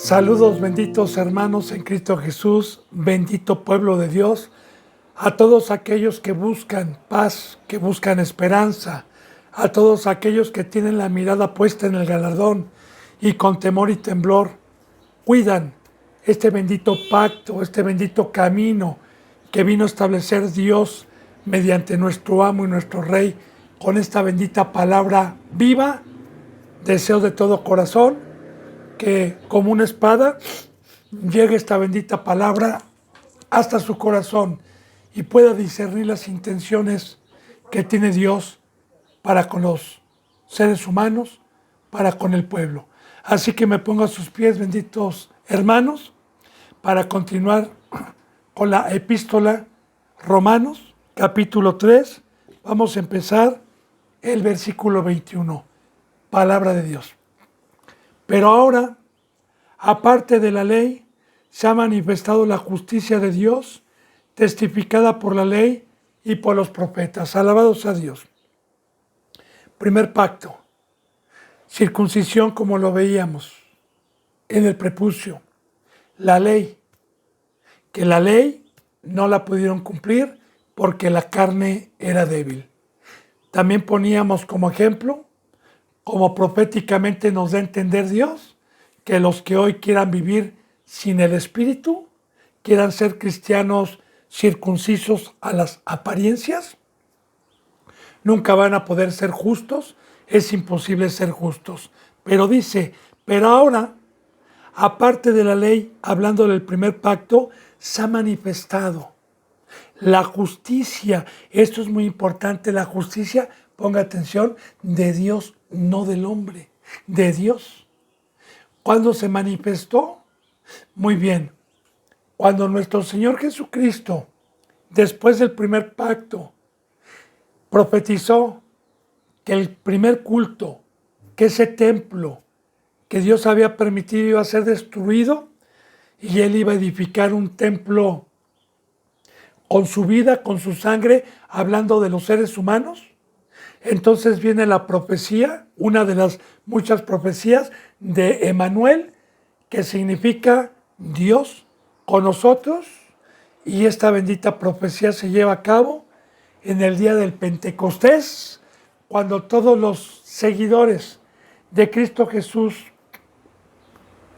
Saludos benditos hermanos en Cristo Jesús, bendito pueblo de Dios, a todos aquellos que buscan paz, que buscan esperanza, a todos aquellos que tienen la mirada puesta en el galardón y con temor y temblor cuidan este bendito pacto, este bendito camino que vino a establecer Dios mediante nuestro amo y nuestro Rey con esta bendita palabra viva. Deseo de todo corazón que como una espada llegue esta bendita palabra hasta su corazón y pueda discernir las intenciones que tiene Dios para con los seres humanos, para con el pueblo. Así que me pongo a sus pies, benditos hermanos, para continuar con la epístola Romanos, capítulo 3. Vamos a empezar el versículo 21. Palabra de Dios. Pero ahora, aparte de la ley, se ha manifestado la justicia de Dios, testificada por la ley y por los profetas. Alabados a Dios. Primer pacto. Circuncisión como lo veíamos en el prepucio. La ley. Que la ley no la pudieron cumplir porque la carne era débil. También poníamos como ejemplo, como proféticamente nos da a entender Dios, que los que hoy quieran vivir sin el Espíritu, quieran ser cristianos circuncisos a las apariencias, nunca van a poder ser justos, es imposible ser justos. Pero dice, pero ahora, aparte de la ley, hablando del primer pacto, se ha manifestado la justicia. Esto es muy importante, la justicia, ponga atención, de Dios, no del hombre, de Dios. ¿Cuándo se manifestó? Muy bien, cuando nuestro Señor Jesucristo, después del primer pacto, profetizó que el primer culto, que ese templo que Dios había permitido iba a ser destruido y Él iba a edificar un templo con su vida, con su sangre, hablando de los seres humanos. Entonces viene la profecía, una de las muchas profecías de Emmanuel, que significa Dios con nosotros, y esta bendita profecía se lleva a cabo en el día del Pentecostés, cuando todos los seguidores de Cristo Jesús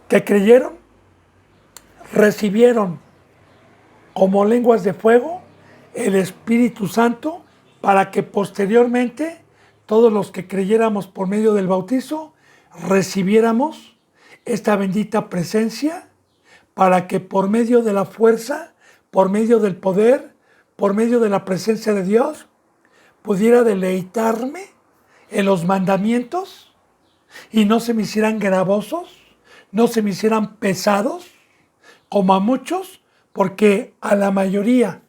que creyeron, recibieron como lenguas de fuego el Espíritu Santo, para que posteriormente todos los que creyéramos por medio del bautizo recibiéramos esta bendita presencia, para que por medio de la fuerza, por medio del poder, por medio de la presencia de Dios, pudiera deleitarme en los mandamientos y no se me hicieran gravosos, no se me hicieran pesados, como a muchos, porque a la mayoría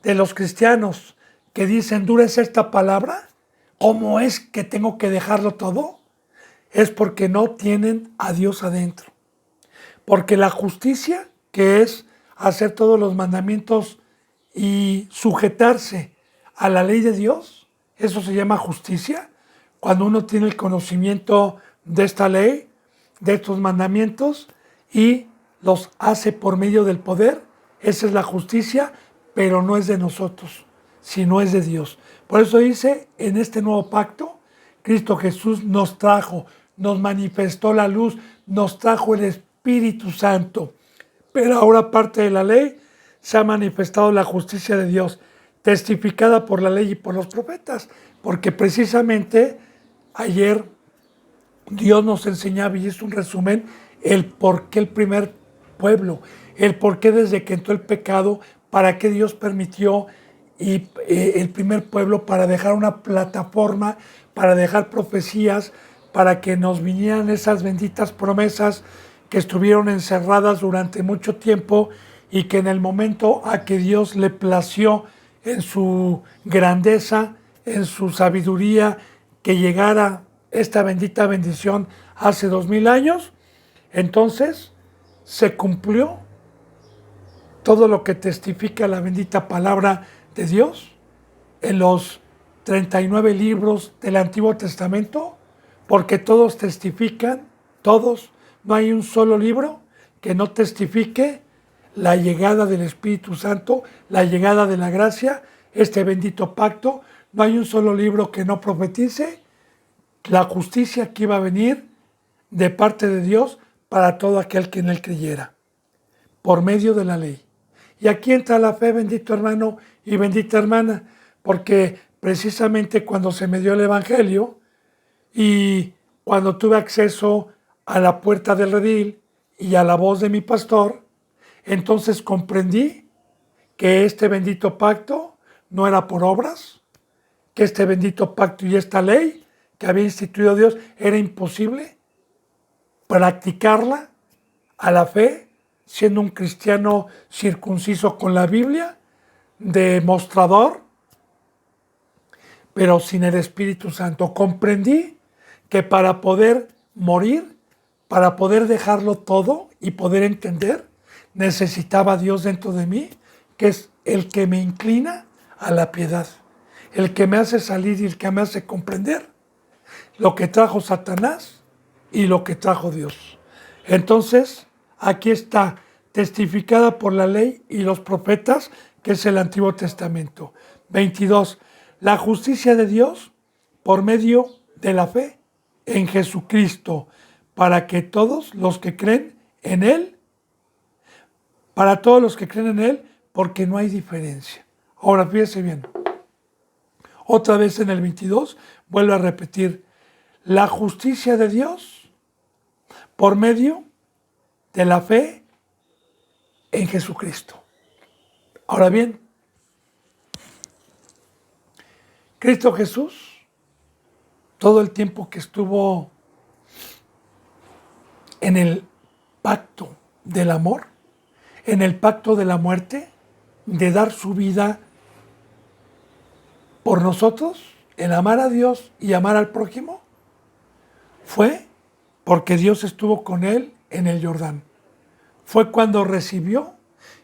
de los cristianos que dicen, dura es esta palabra, ¿cómo es que tengo que dejarlo todo? Es porque no tienen a Dios adentro. Porque la justicia, que es hacer todos los mandamientos y sujetarse a la ley de Dios, eso se llama justicia. Cuando uno tiene el conocimiento de esta ley, de estos mandamientos, y los hace por medio del poder, esa es la justicia, pero no es de nosotros, sino es de Dios. Por eso dice, en este nuevo pacto, Cristo Jesús nos trajo, nos manifestó la luz, nos trajo el Espíritu Santo. Pero ahora, aparte de la ley, se ha manifestado la justicia de Dios, testificada por la ley y por los profetas, porque precisamente ayer Dios nos enseñaba, y es un resumen, el por qué el primer pueblo, el por qué desde que entró el pecado, para qué Dios permitió el primer pueblo, para dejar una plataforma, para dejar profecías, para que nos vinieran esas benditas promesas que estuvieron encerradas durante mucho tiempo y que en el momento a que Dios le plació en su grandeza, en su sabiduría, que llegara esta bendita bendición hace 2000 años, entonces se cumplió todo lo que testifica la bendita palabra de Dios en los 39 libros del Antiguo Testamento, porque todos testifican, todos, no hay un solo libro que no testifique la llegada del Espíritu Santo, la llegada de la gracia, este bendito pacto. No hay un solo libro que no profetice la justicia que iba a venir de parte de Dios para todo aquel que en él creyera, por medio de la ley. Y aquí entra la fe, bendito hermano y bendita hermana, porque precisamente cuando se me dio el Evangelio y cuando tuve acceso a la puerta del redil y a la voz de mi pastor, entonces comprendí que este bendito pacto no era por obras, que este bendito pacto y esta ley que había instituido Dios era imposible practicarla a la fe, siendo un cristiano circunciso con la Biblia, demostrador, pero sin el Espíritu Santo. Comprendí que para poder morir, para poder dejarlo todo y poder entender, necesitaba a Dios dentro de mí, que es el que me inclina a la piedad, el que me hace salir y el que me hace comprender lo que trajo Satanás y lo que trajo Dios. Entonces, aquí está, testificada por la ley y los profetas, que es el Antiguo Testamento. 22. La justicia de Dios por medio de la fe en Jesucristo, para que todos los que creen en Él, para todos los que creen en Él, porque no hay diferencia. Ahora, fíjese bien. Otra vez en el 22, vuelve a repetir, la justicia de Dios por medio de la fe en Jesucristo. Ahora bien, Cristo Jesús, todo el tiempo que estuvo en el pacto del amor, en el pacto de la muerte, de dar su vida por nosotros, el amar a Dios y amar al prójimo, fue porque Dios estuvo con él en el Jordán. Fue cuando recibió,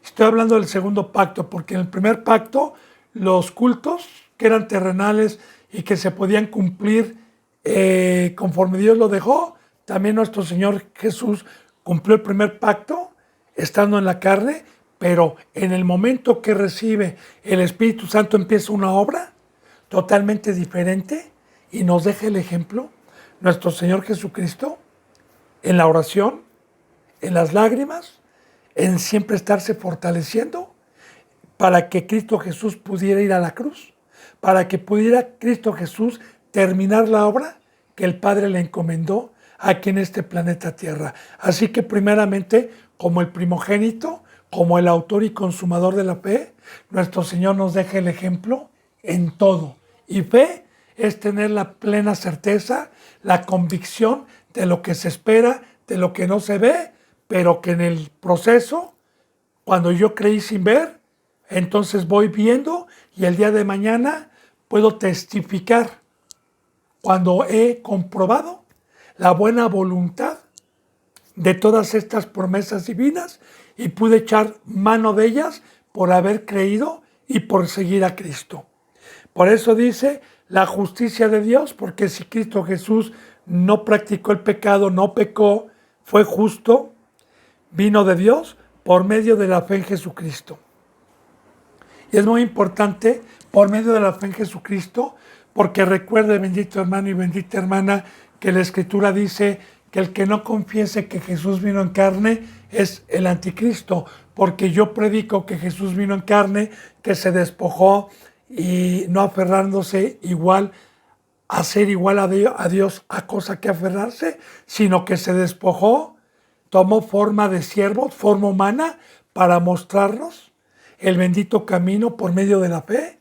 estoy hablando del segundo pacto, porque en el primer pacto los cultos que eran terrenales y que se podían cumplir conforme Dios lo dejó, también nuestro Señor Jesús cumplió el primer pacto estando en la carne, pero en el momento que recibe el Espíritu Santo empieza una obra totalmente diferente y nos deja el ejemplo nuestro Señor Jesucristo en la oración, en las lágrimas, en siempre estarse fortaleciendo para que Cristo Jesús pudiera ir a la cruz, para que pudiera Cristo Jesús terminar la obra que el Padre le encomendó aquí en este planeta Tierra. Así que primeramente, como el primogénito, como el autor y consumador de la fe, nuestro Señor nos deja el ejemplo en todo. Y fe es tener la plena certeza, la convicción de lo que se espera, de lo que no se ve, pero que en el proceso, cuando yo creí sin ver, entonces voy viendo y el día de mañana puedo testificar cuando he comprobado la buena voluntad de todas estas promesas divinas y pude echar mano de ellas por haber creído y por seguir a Cristo. Por eso dice la justicia de Dios, porque si Cristo Jesús no practicó el pecado, no pecó, fue justo, vino de Dios por medio de la fe en Jesucristo. Y es muy importante, por medio de la fe en Jesucristo, porque recuerde, bendito hermano y bendita hermana, que la Escritura dice que el que no confiese que Jesús vino en carne es el anticristo, porque yo predico que Jesús vino en carne, que se despojó y no aferrándose igual a ser igual a Dios a cosa que aferrarse, sino que se despojó, tomó forma de siervo, forma humana, para mostrarnos el bendito camino por medio de la fe,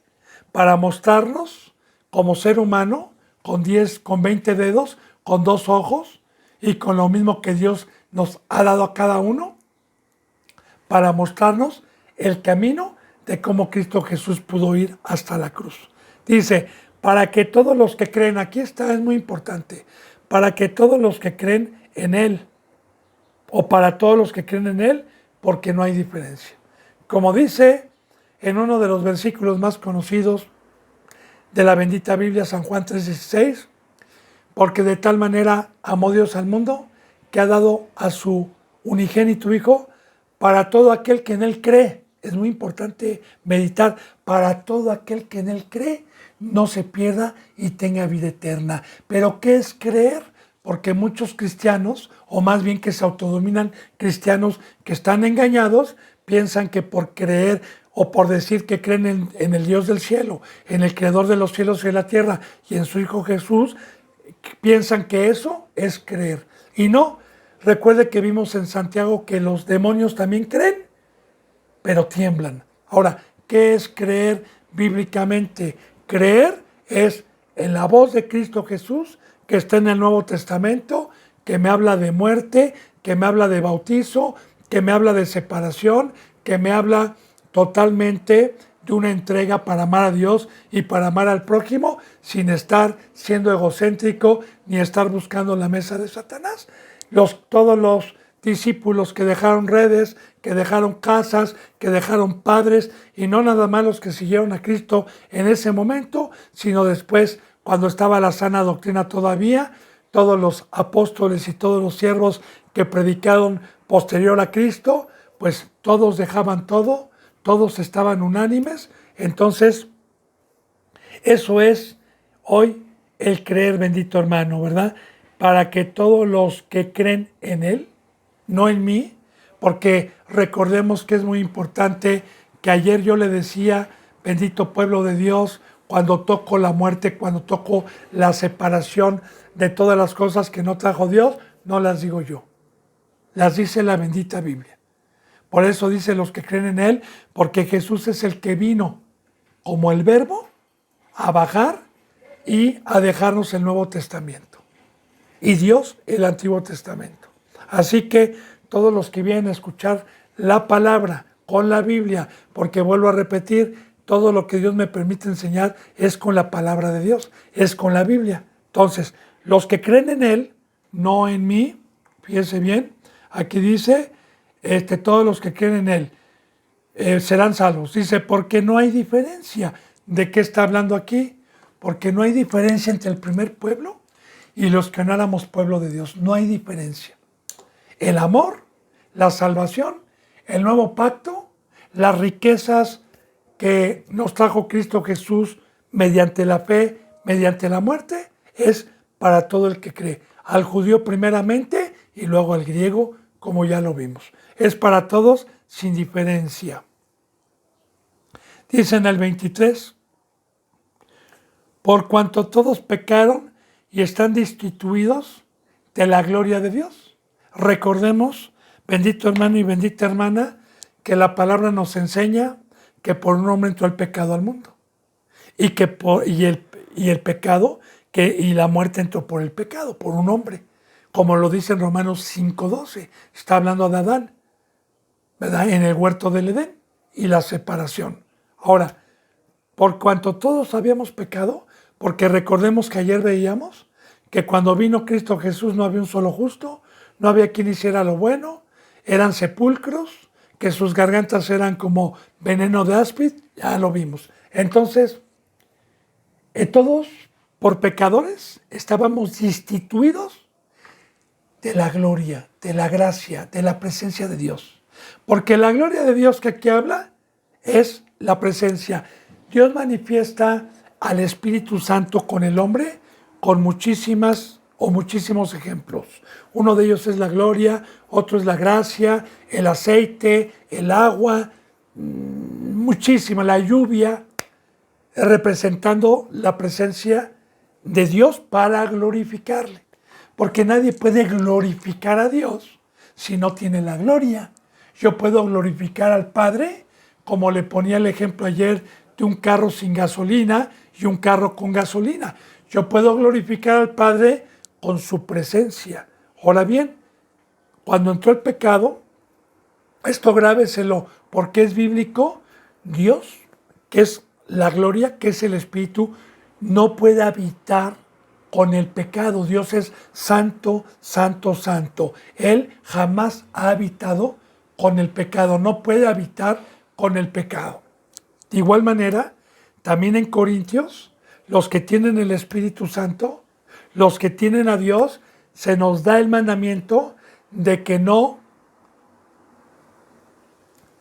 para mostrarnos como ser humano, con 10, con 20 dedos, con 2 ojos, y con lo mismo que Dios nos ha dado a cada uno, para mostrarnos el camino de cómo Cristo Jesús pudo ir hasta la cruz. Dice, para que todos los que creen, aquí está, es muy importante, para que todos los que creen en Él, o para todos los que creen en Él, porque no hay diferencia. Como dice en uno de los versículos más conocidos de la bendita Biblia, San Juan 3:16, porque de tal manera amó Dios al mundo que ha dado a su unigénito Hijo, para todo aquel que en Él cree. Es muy importante meditar. Para todo aquel que en Él cree, no se pierda y tenga vida eterna. Pero ¿qué es creer? Porque muchos cristianos, o más bien que se autodominan cristianos que están engañados, piensan que por creer o por decir que creen en el Dios del cielo, en el Creador de los cielos y de la tierra y en su Hijo Jesús, piensan que eso es creer. Y no, recuerde que vimos en Santiago que los demonios también creen, pero tiemblan. Ahora, ¿qué es creer bíblicamente? Creer es en la voz de Cristo Jesús, que está en el Nuevo Testamento, que me habla de muerte, que me habla de bautizo, que me habla de separación, que me habla totalmente de una entrega para amar a Dios y para amar al prójimo, sin estar siendo egocéntrico ni estar buscando la mesa de Satanás. Todos los discípulos que dejaron redes, que dejaron casas, que dejaron padres, y no nada más los que siguieron a Cristo en ese momento, sino después, cuando estaba la sana doctrina todavía, todos los apóstoles y todos los siervos que predicaron posterior a Cristo, pues todos dejaban todo, todos estaban unánimes. Entonces, eso es hoy el creer, bendito hermano, ¿verdad? Para que todos los que creen en Él, no en mí, porque recordemos que es muy importante que ayer yo le decía, bendito pueblo de Dios, cuando toco la muerte, cuando toco la separación de todas las cosas que no trajo Dios, no las digo yo, las dice la bendita Biblia. Por eso dice los que creen en Él, porque Jesús es el que vino como el Verbo a bajar y a dejarnos el Nuevo Testamento. Y Dios el Antiguo Testamento. Así que todos los que vienen a escuchar la palabra con la Biblia, porque vuelvo a repetir, todo lo que Dios me permite enseñar es con la palabra de Dios, es con la Biblia. Entonces, los que creen en Él, no en mí, fíjense bien, aquí dice, todos los que creen en Él serán salvos. Dice, porque no hay diferencia. ¿De qué está hablando aquí? Porque no hay diferencia entre el primer pueblo y los que no éramos pueblo de Dios. No hay diferencia. El amor, la salvación, el nuevo pacto, las riquezas que nos trajo Cristo Jesús mediante la fe, mediante la muerte, es para todo el que cree. Al judío primeramente y luego al griego, como ya lo vimos. Es para todos sin diferencia. Dice en el 23, por cuanto todos pecaron y están destituidos de la gloria de Dios. Recordemos, bendito hermano y bendita hermana, que la palabra nos enseña que por un hombre entró el pecado al mundo. Y que el pecado y la muerte entró por el pecado, por un hombre. Como lo dice en Romanos 5:12. Está hablando de Adán, ¿verdad? En el huerto del Edén y la separación. Ahora, por cuanto todos habíamos pecado, porque recordemos que ayer veíamos que cuando vino Cristo Jesús no había un solo justo, no había quien hiciera lo bueno, eran sepulcros, que sus gargantas eran como veneno de áspid, ya lo vimos. Entonces, todos por pecadores estábamos destituidos de la gloria, de la gracia, de la presencia de Dios. Porque la gloria de Dios que aquí habla es la presencia. Dios manifiesta al Espíritu Santo con el hombre con muchísimos ejemplos. Uno de ellos es la gloria, otro es la gracia, el aceite, el agua, muchísima, la lluvia, representando la presencia de Dios para glorificarle. Porque nadie puede glorificar a Dios si no tiene la gloria. Yo puedo glorificar al Padre, como le ponía el ejemplo ayer de un carro sin gasolina y un carro con gasolina. Yo puedo glorificar al Padre con su presencia. Ahora bien, cuando entró el pecado, esto grábeselo porque es bíblico, Dios, que es la gloria, que es el Espíritu, no puede habitar con el pecado. Dios es santo, santo, santo. Él jamás ha habitado con el pecado, no puede habitar con el pecado. De igual manera, también en Corintios, los que tienen el Espíritu Santo, los que tienen a Dios, se nos da el mandamiento de que no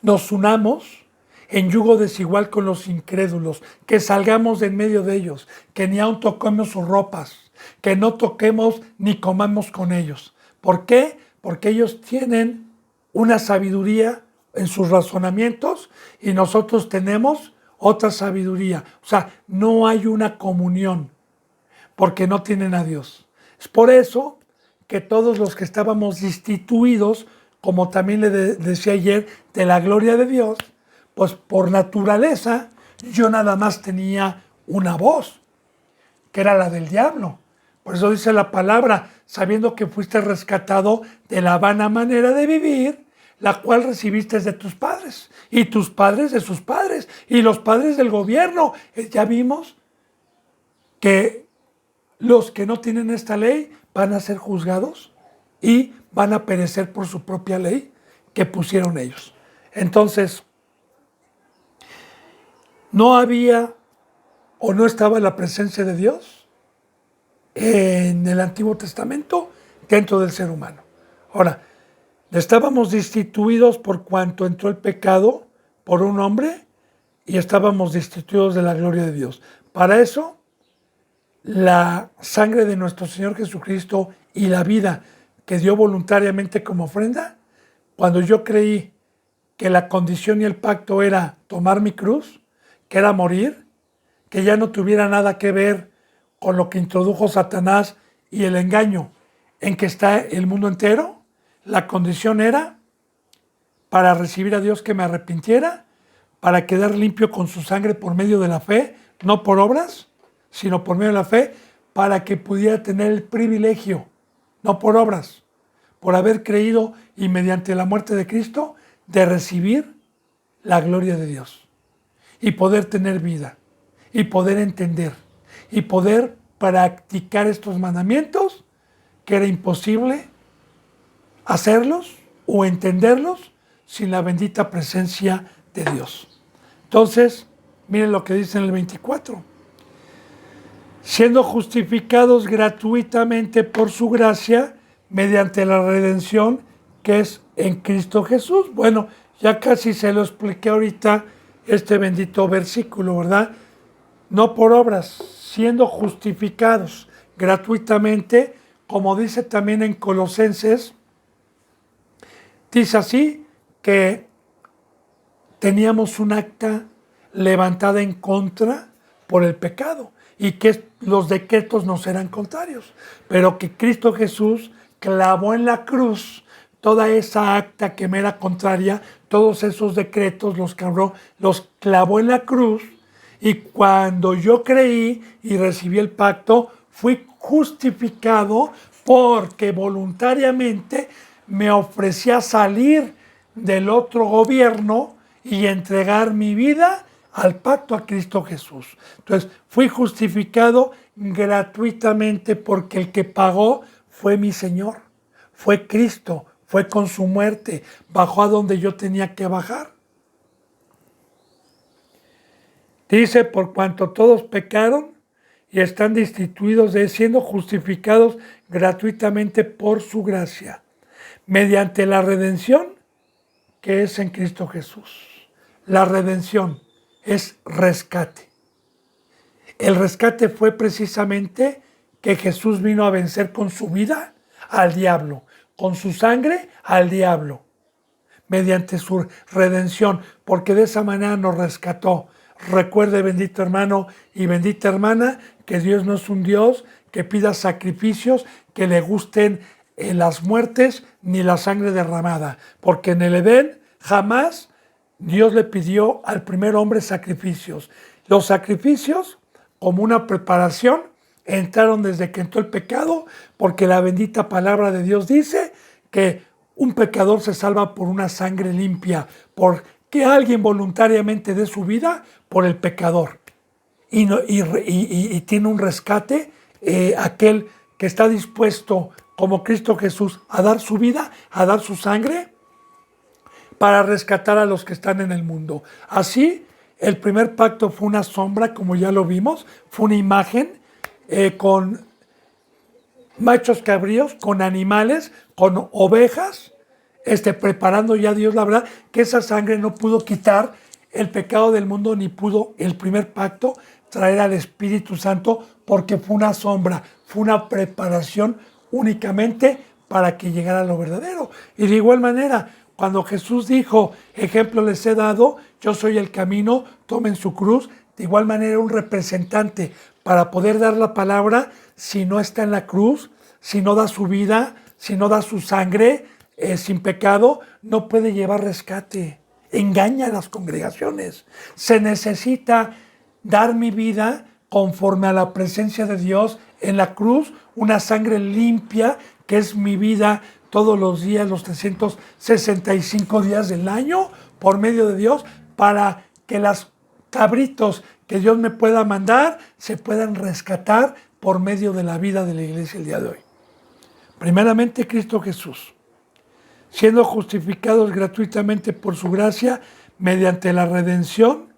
nos unamos en yugo desigual con los incrédulos, que salgamos de en medio de ellos, que ni aun toquemos sus ropas, que no toquemos ni comamos con ellos. ¿Por qué? Porque ellos tienen una sabiduría en sus razonamientos y nosotros tenemos otra sabiduría. O sea, no hay una comunión porque no tienen a Dios. Es por eso que todos los que estábamos destituidos, como también le decía ayer, de la gloria de Dios, pues por naturaleza yo nada más tenía una voz, que era la del diablo. Por eso dice la palabra, sabiendo que fuiste rescatado de la vana manera de vivir, la cual recibiste de tus padres, y tus padres de sus padres, y los padres del gobierno. Ya vimos que los que no tienen esta ley van a ser juzgados y van a perecer por su propia ley que pusieron ellos. Entonces, no había o no estaba la presencia de Dios en el Antiguo Testamento dentro del ser humano. Ahora, estábamos destituidos por cuanto entró el pecado por un hombre y estábamos destituidos de la gloria de Dios. Para eso, la sangre de nuestro Señor Jesucristo y la vida que dio voluntariamente como ofrenda, cuando yo creí que la condición y el pacto era tomar mi cruz, que era morir, que ya no tuviera nada que ver con lo que introdujo Satanás y el engaño en que está el mundo entero, la condición era para recibir a Dios que me arrepintiera, para quedar limpio con su sangre por medio de la fe, no por obras, sino por medio de la fe, para que pudiera tener el privilegio, no por obras, por haber creído y mediante la muerte de Cristo, de recibir la gloria de Dios y poder tener vida y poder entender y poder practicar estos mandamientos que era imposible hacerlos o entenderlos sin la bendita presencia de Dios. Entonces, miren lo que dice en el 24. Siendo justificados gratuitamente por su gracia mediante la redención que es en Cristo Jesús. Bueno, ya casi se lo expliqué ahorita este bendito versículo, ¿verdad? No por obras, siendo justificados gratuitamente, como dice también en Colosenses, dice así que teníamos un acta levantada en contra por el pecado y que los decretos nos eran contrarios, pero que Cristo Jesús clavó en la cruz toda esa acta que me era contraria, todos esos decretos los clavó en la cruz, y cuando yo creí y recibí el pacto, fui justificado porque voluntariamente me ofrecía salir del otro gobierno y entregar mi vida al pacto a Cristo Jesús. Entonces, fui justificado gratuitamente porque el que pagó fue mi Señor, fue Cristo, fue con su muerte, bajó a donde yo tenía que bajar. Dice, por cuanto todos pecaron y están destituidos de siendo justificados gratuitamente por su gracia, mediante la redención que es en Cristo Jesús. La redención es rescate. El rescate fue precisamente que Jesús vino a vencer con su vida al diablo, con su sangre al diablo, mediante su redención, porque de esa manera nos rescató. Recuerde, bendito hermano y bendita hermana, que Dios no es un Dios que pida sacrificios que le gusten las muertes ni la sangre derramada, porque en el Edén jamás Dios le pidió al primer hombre sacrificios. Los sacrificios, como una preparación, entraron desde que entró el pecado, porque la bendita palabra de Dios dice que un pecador se salva por una sangre limpia, por que alguien voluntariamente dé su vida por el pecador. Y tiene un rescate aquel que está dispuesto, como Cristo Jesús, a dar su vida, a dar su sangre, para rescatar a los que están en el mundo. Así, el primer pacto fue una sombra, como ya lo vimos, fue una imagen con machos cabríos, con animales, con ovejas, preparando ya Dios, la verdad, que esa sangre no pudo quitar el pecado del mundo, ni pudo el primer pacto traer al Espíritu Santo, porque fue una sombra, fue una preparación únicamente para que llegara lo verdadero. Y de igual manera, cuando Jesús dijo, ejemplo les he dado, yo soy el camino, tomen su cruz, de igual manera un representante para poder dar la palabra, si no está en la cruz, si no da su vida, si no da su sangre, sin pecado, no puede llevar rescate. Engaña a las congregaciones. Se necesita dar mi vida conforme a la presencia de Dios en la cruz, una sangre limpia, que es mi vida todos los días, los 365 días del año, por medio de Dios, para que los cabritos que Dios me pueda mandar se puedan rescatar por medio de la vida de la iglesia el día de hoy. Primeramente, Cristo Jesús, siendo justificados gratuitamente por su gracia mediante la redención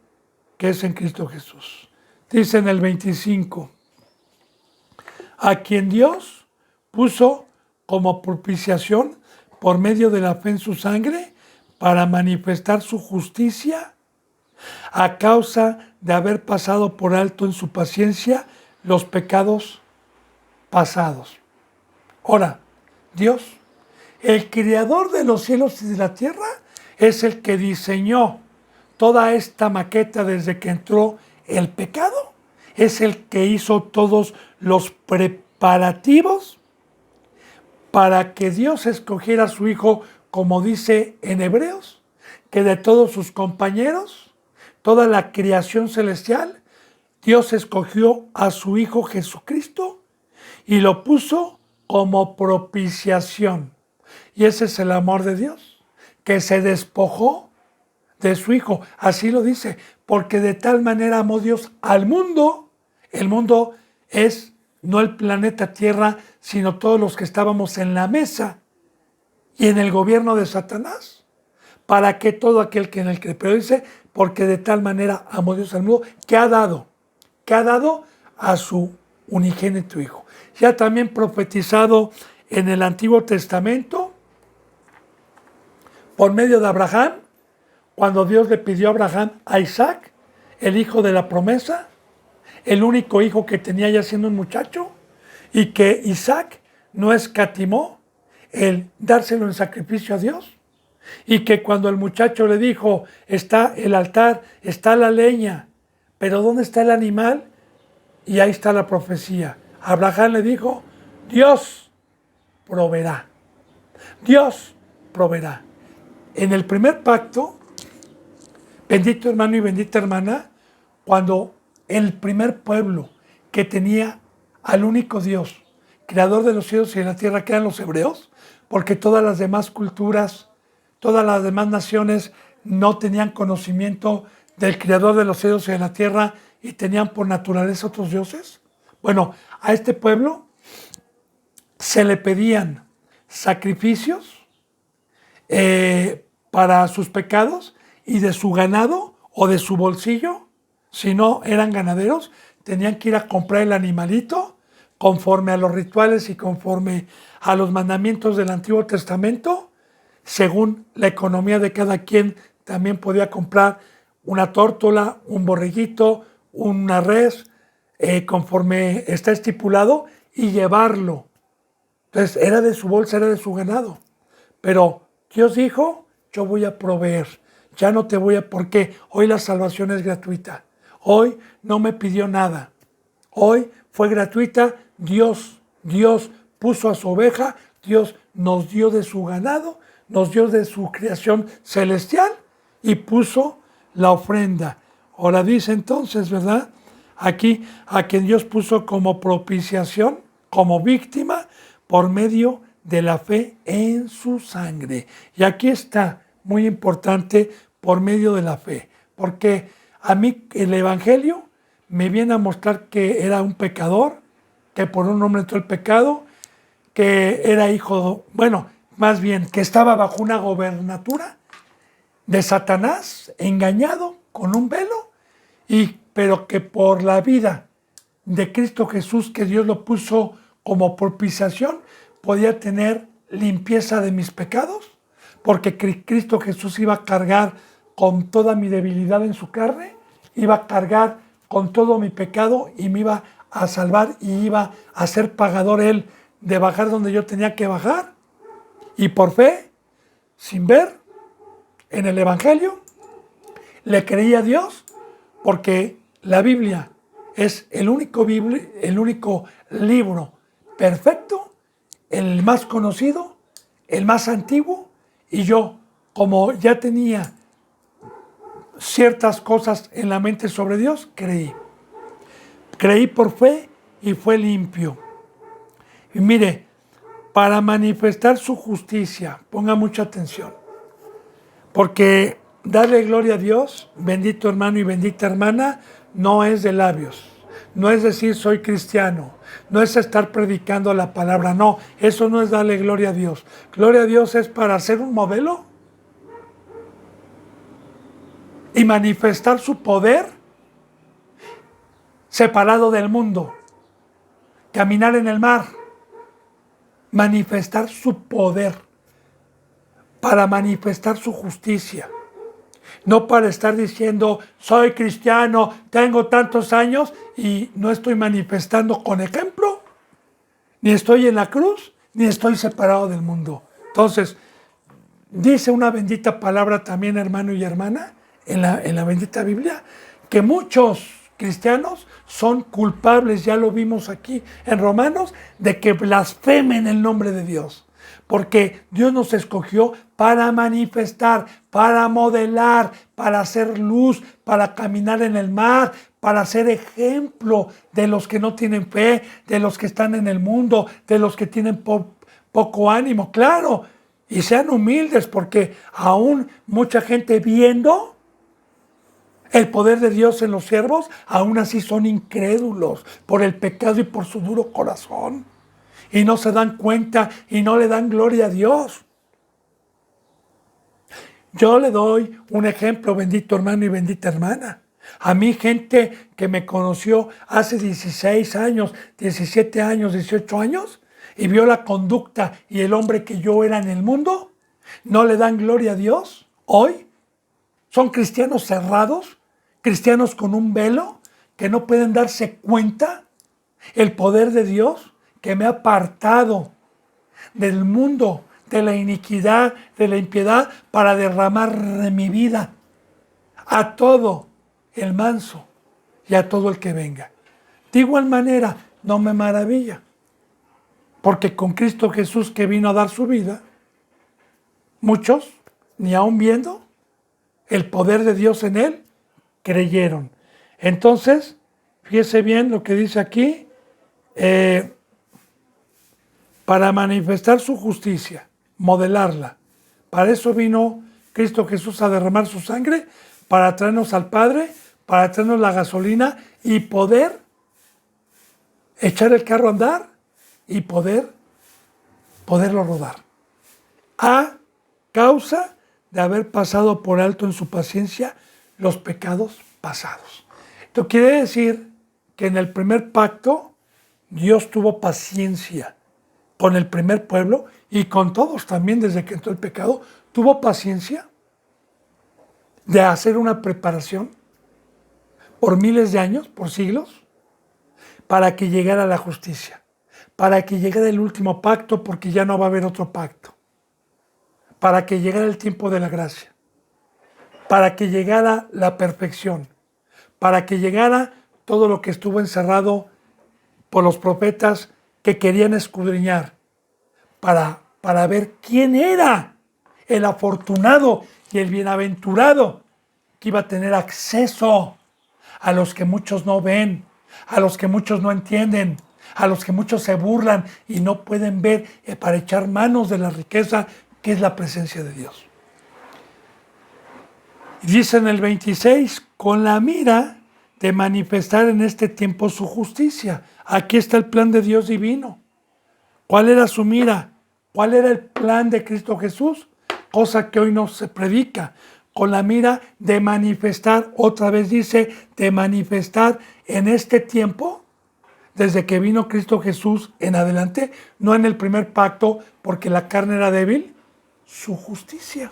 que es en Cristo Jesús. Dice en el 25, a quien Dios puso como propiciación por medio de la fe en su sangre para manifestar su justicia a causa de haber pasado por alto en su paciencia los pecados pasados. Ahora, Dios, el creador de los cielos y de la tierra, es el que diseñó toda esta maqueta desde que entró el pecado. Es el que hizo todos los preparativos para que Dios escogiera a su Hijo, como dice en Hebreos, que de todos sus compañeros, toda la creación celestial, Dios escogió a su Hijo Jesucristo y lo puso como propiciación. Y ese es el amor de Dios, que se despojó de su Hijo. Así lo dice, porque de tal manera amó Dios al mundo. El mundo es no el planeta Tierra, sino todos los que estábamos en la mesa y en el gobierno de Satanás, para que todo aquel que en él cree, pero dice, porque de tal manera amó Dios al mundo, que ha dado a su unigénito Hijo. Ya también profetizado en el Antiguo Testamento, por medio de Abraham, cuando Dios le pidió a Abraham a Isaac, el hijo de la promesa, el único hijo que tenía ya siendo un muchacho, y que Isaac no escatimó el dárselo en sacrificio a Dios, y que cuando el muchacho le dijo, está el altar, está la leña, pero ¿dónde está el animal? Y ahí está la profecía. Abraham le dijo, Dios proveerá. Dios proveerá. En el primer pacto, bendito hermano y bendita hermana, cuando el primer pueblo que tenía al único Dios, creador de los cielos y de la tierra, que eran los hebreos, porque todas las demás culturas, todas las demás naciones no tenían conocimiento del creador de los cielos y de la tierra y tenían por naturaleza otros dioses. Bueno, a este pueblo se le pedían sacrificios para sus pecados y de su ganado o de su bolsillo. Si no eran ganaderos, tenían que ir a comprar el animalito conforme a los rituales y conforme a los mandamientos del Antiguo Testamento. Según la economía de cada quien, también podía comprar una tórtola, un borreguito, una res, conforme está estipulado, y llevarlo. Entonces, era de su bolsa, era de su ganado. Pero Dios dijo, yo voy a proveer. Ya no te voy a... Porque hoy la salvación es gratuita. Hoy no me pidió nada. Hoy fue gratuita. Dios puso a su oveja. Dios nos dio de su ganado. Nos dio de su creación celestial. Y puso la ofrenda. Ahora dice entonces, ¿verdad? Aquí a quien Dios puso como propiciación, como víctima, por medio de la fe en su sangre. Y aquí está, muy importante, por medio de la fe. Porque a mí el Evangelio me viene a mostrar que era un pecador, que por un hombre entró el pecado, que era hijo, bueno, más bien, que estaba bajo una gobernatura de Satanás, engañado con un velo, pero que por la vida de Cristo Jesús, que Dios lo puso como propiciación, podía tener limpieza de mis pecados, porque Cristo Jesús iba a cargar con toda mi debilidad en su carne, iba a cargar con todo mi pecado y me iba a salvar y iba a ser pagador Él de bajar donde yo tenía que bajar. Y por fe, sin ver, en el Evangelio, le creí a Dios porque la Biblia es el único libro perfecto, el más conocido, el más antiguo, y yo, como ya tenía ciertas cosas en la mente sobre Dios, creí. Creí por fe y fue limpio. Y mire, para manifestar su justicia, ponga mucha atención, porque darle gloria a Dios, bendito hermano y bendita hermana, no es de labios. No es decir soy cristiano, no es estar predicando la palabra, no, eso no es darle gloria a Dios. Gloria a Dios es para ser un modelo y manifestar su poder separado del mundo, caminar en el mar, manifestar su poder, para manifestar su justicia. No para estar diciendo, soy cristiano, tengo tantos años y no estoy manifestando con ejemplo, ni estoy en la cruz, ni estoy separado del mundo. Entonces, dice una bendita palabra también, hermano y hermana, en la bendita Biblia, que muchos cristianos son culpables, ya lo vimos aquí en Romanos, de que blasfemen el nombre de Dios. Porque Dios nos escogió para manifestar, para modelar, para hacer luz, para caminar en el mar, para ser ejemplo de los que no tienen fe, de los que están en el mundo, de los que tienen poco ánimo. Claro, y sean humildes porque aún mucha gente viendo el poder de Dios en los siervos, aún así son incrédulos por el pecado y por su duro corazón. Y no se dan cuenta y no le dan gloria a Dios. Yo le doy un ejemplo, bendito hermano y bendita hermana. A mí, gente que me conoció hace 16 años, 17 años, 18 años, y vio la conducta y el hombre que yo era en el mundo, no le dan gloria a Dios. Hoy son cristianos cerrados, cristianos con un velo, que no pueden darse cuenta el poder de Dios que me ha apartado del mundo, de la iniquidad, de la impiedad, para derramar de mi vida a todo el manso y a todo el que venga. De igual manera, no me maravilla, porque con Cristo Jesús que vino a dar su vida, muchos, ni aun viendo el poder de Dios en él, creyeron. Entonces, fíjese bien lo que dice aquí, para manifestar su justicia, modelarla. Para eso vino Cristo Jesús a derramar su sangre, para traernos al Padre, para traernos la gasolina y poder echar el carro a andar y poderlo rodar. A causa de haber pasado por alto en su paciencia los pecados pasados. Esto quiere decir que en el primer pacto Dios tuvo paciencia con el primer pueblo y con todos también desde que entró el pecado, tuvo paciencia de hacer una preparación por miles de años, por siglos, para que llegara la justicia, para que llegara el último pacto, porque ya no va a haber otro pacto, para que llegara el tiempo de la gracia, para que llegara la perfección, para que llegara todo lo que estuvo encerrado por los profetas que querían escudriñar para ver quién era el afortunado y el bienaventurado que iba a tener acceso a los que muchos no ven, a los que muchos no entienden, a los que muchos se burlan y no pueden ver para echar manos de la riqueza que es la presencia de Dios. Y dice en el 26, con la mira de manifestar en este tiempo su justicia. Aquí está el plan de Dios divino. ¿Cuál era su mira? ¿Cuál era el plan de Cristo Jesús? Cosa que hoy no se predica. Con la mira de manifestar, otra vez dice, de manifestar en este tiempo, desde que vino Cristo Jesús en adelante, no en el primer pacto porque la carne era débil, su justicia.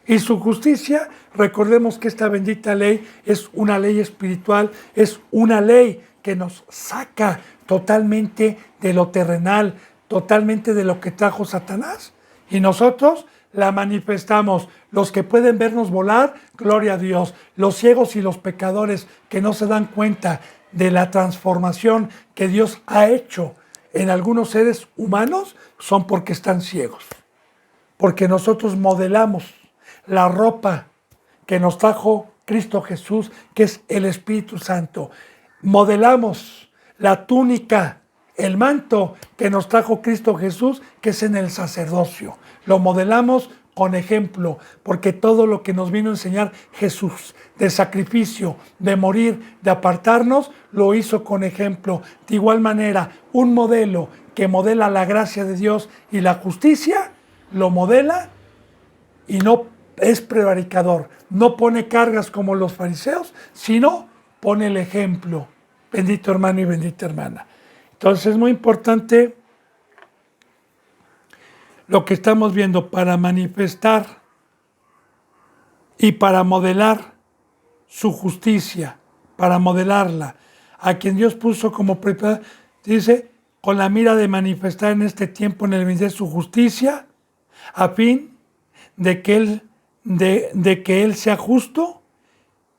Y su justicia, recordemos que esta bendita ley es una ley espiritual, es una ley que nos saca totalmente de lo terrenal, totalmente de lo que trajo Satanás. Y nosotros la manifestamos. Los que pueden vernos volar, gloria a Dios. Los ciegos y los pecadores que no se dan cuenta de la transformación que Dios ha hecho en algunos seres humanos, son porque están ciegos. Porque nosotros modelamos la ropa que nos trajo Cristo Jesús, que es el Espíritu Santo. Modelamos la túnica, el manto que nos trajo Cristo Jesús, que es en el sacerdocio. Lo modelamos con ejemplo, porque todo lo que nos vino a enseñar Jesús, de sacrificio, de morir, de apartarnos, lo hizo con ejemplo. De igual manera, un modelo que modela la gracia de Dios y la justicia, lo modela y no es prevaricador, no pone cargas como los fariseos, sino pone el ejemplo. Bendito hermano y bendita hermana. Entonces es muy importante lo que estamos viendo para manifestar y para modelar su justicia, para modelarla. A quien Dios puso como preparador, dice, con la mira de manifestar en este tiempo en el venidero su justicia, a fin de que Él sea justo.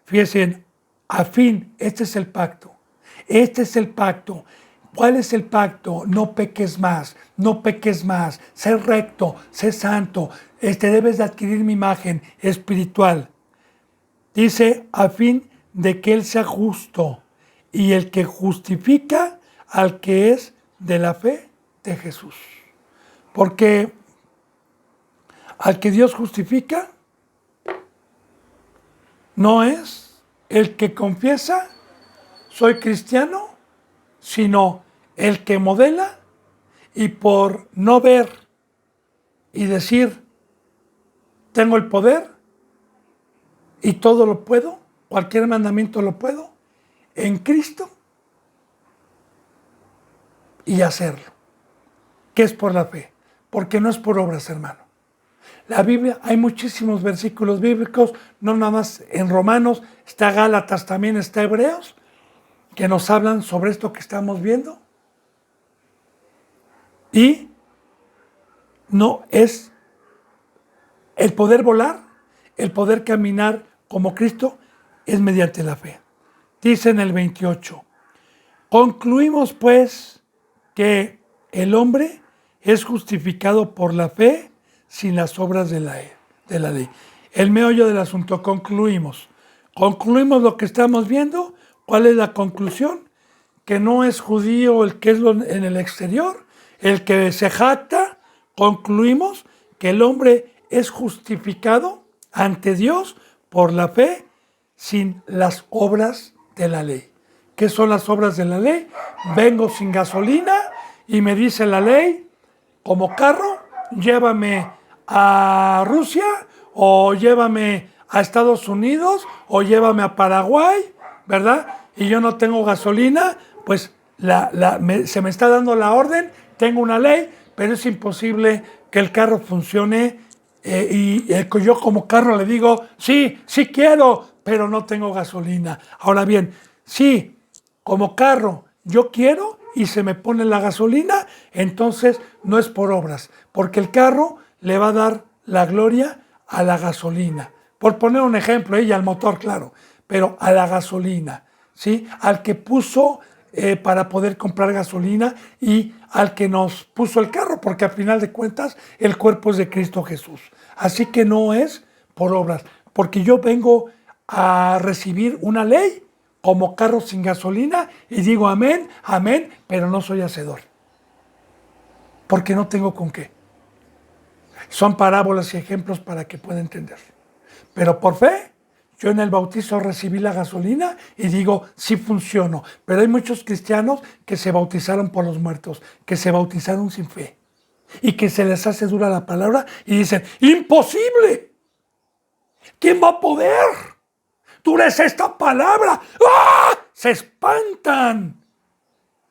Fíjense, a fin, este es el pacto. Este es el pacto. ¿Cuál es el pacto? No peques más, no peques más. Sé recto, sé santo. Debes de adquirir mi imagen espiritual. Dice, a fin de que Él sea justo y el que justifica al que es de la fe de Jesús. Porque al que Dios justifica no es el que confiesa, soy cristiano, sino el que modela y por no ver y decir, tengo el poder y todo lo puedo, cualquier mandamiento lo puedo, en Cristo y hacerlo, que es por la fe, porque no es por obras, hermano. La Biblia, hay muchísimos versículos bíblicos, no nada más en Romanos, está Gálatas, también está Hebreos, que nos hablan sobre esto que estamos viendo. Y no es el poder volar, el poder caminar como Cristo, es mediante la fe. Dice en el 28, concluimos pues que el hombre es justificado por la fe sin las obras de la ley. El meollo del asunto, concluimos lo que estamos viendo. ¿Cuál es la conclusión? Que no es judío el que es en el exterior, el que se jacta. Concluimos que el hombre es justificado ante Dios por la fe sin las obras de la ley. ¿Qué son las obras de la ley? Vengo sin gasolina y me dice la ley, como carro, llévame a Rusia o llévame a Estados Unidos o llévame a Paraguay, ¿verdad? Y yo no tengo gasolina, pues se me está dando la orden, tengo una ley, pero es imposible que el carro funcione y yo como carro le digo, sí quiero, pero no tengo gasolina. Ahora bien, sí, como carro yo quiero y se me pone la gasolina, entonces no es por obras, porque el carro le va a dar la gloria a la gasolina. Por poner un ejemplo, y al motor, claro, pero a la gasolina, ¿sí? Al que puso para poder comprar gasolina y al que nos puso el carro, porque al final de cuentas el cuerpo es de Cristo Jesús. Así que no es por obras, porque yo vengo a recibir una ley como carro sin gasolina y digo amén, amén, pero no soy hacedor, porque no tengo con qué. Son parábolas y ejemplos para que pueda entender. Pero por fe, yo en el bautizo recibí la gasolina y digo, sí funciono. Pero hay muchos cristianos que se bautizaron por los muertos, que se bautizaron sin fe y que se les hace dura la palabra y dicen, ¡imposible! ¿Quién va a poder? Dura es esta palabra. ¡Ah! Se espantan.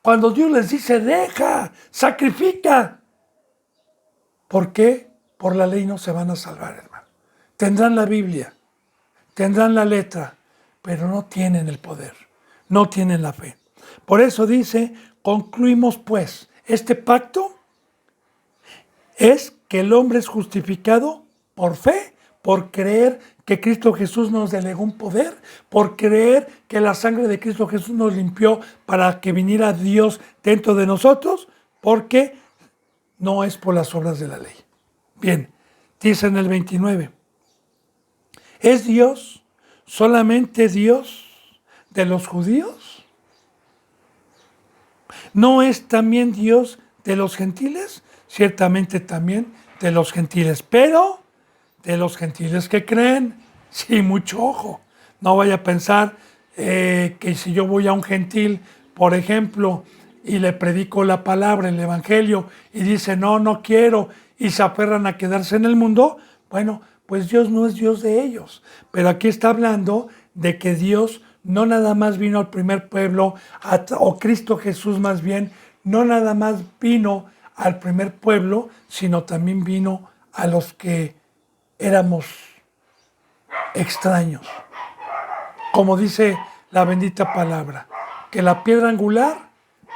Cuando Dios les dice, deja, sacrifica. ¿Por qué? por la ley no se van a salvar, hermano. Tendrán la Biblia, tendrán la letra, pero no tienen el poder, no tienen la fe. Por eso dice, concluimos pues, este pacto es que el hombre es justificado por fe, por creer que Cristo Jesús nos delegó un poder, por creer que la sangre de Cristo Jesús nos limpió para que viniera Dios dentro de nosotros, porque no es por las obras de la ley. Bien, dice en el 29, ¿es Dios solamente Dios de los judíos? ¿No es también Dios de los gentiles? Ciertamente también de los gentiles, pero de los gentiles que creen, sí, mucho ojo. No vaya a pensar que si yo voy a un gentil, por ejemplo, y le predico la palabra, el evangelio, y dice, no, no quiero, y se aferran a quedarse en el mundo, bueno, pues Dios no es Dios de ellos. Pero aquí está hablando de que Dios no nada más vino al primer pueblo, o Cristo Jesús más bien, no nada más vino al primer pueblo, sino también vino a los que éramos extraños. Como dice la bendita palabra, que la piedra angular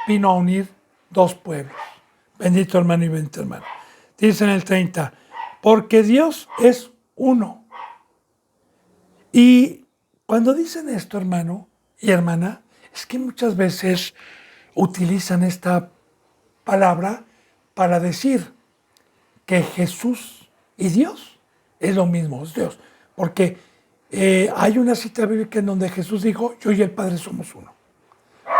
vino a unir dos pueblos. Bendito hermano y bendita hermana. Dice en el 30, porque Dios es uno. Y cuando dicen esto, hermano y hermana, es que muchas veces utilizan esta palabra para decir que Jesús y Dios es lo mismo, es Dios. Porque hay una cita bíblica en donde Jesús dijo, yo y el Padre somos uno.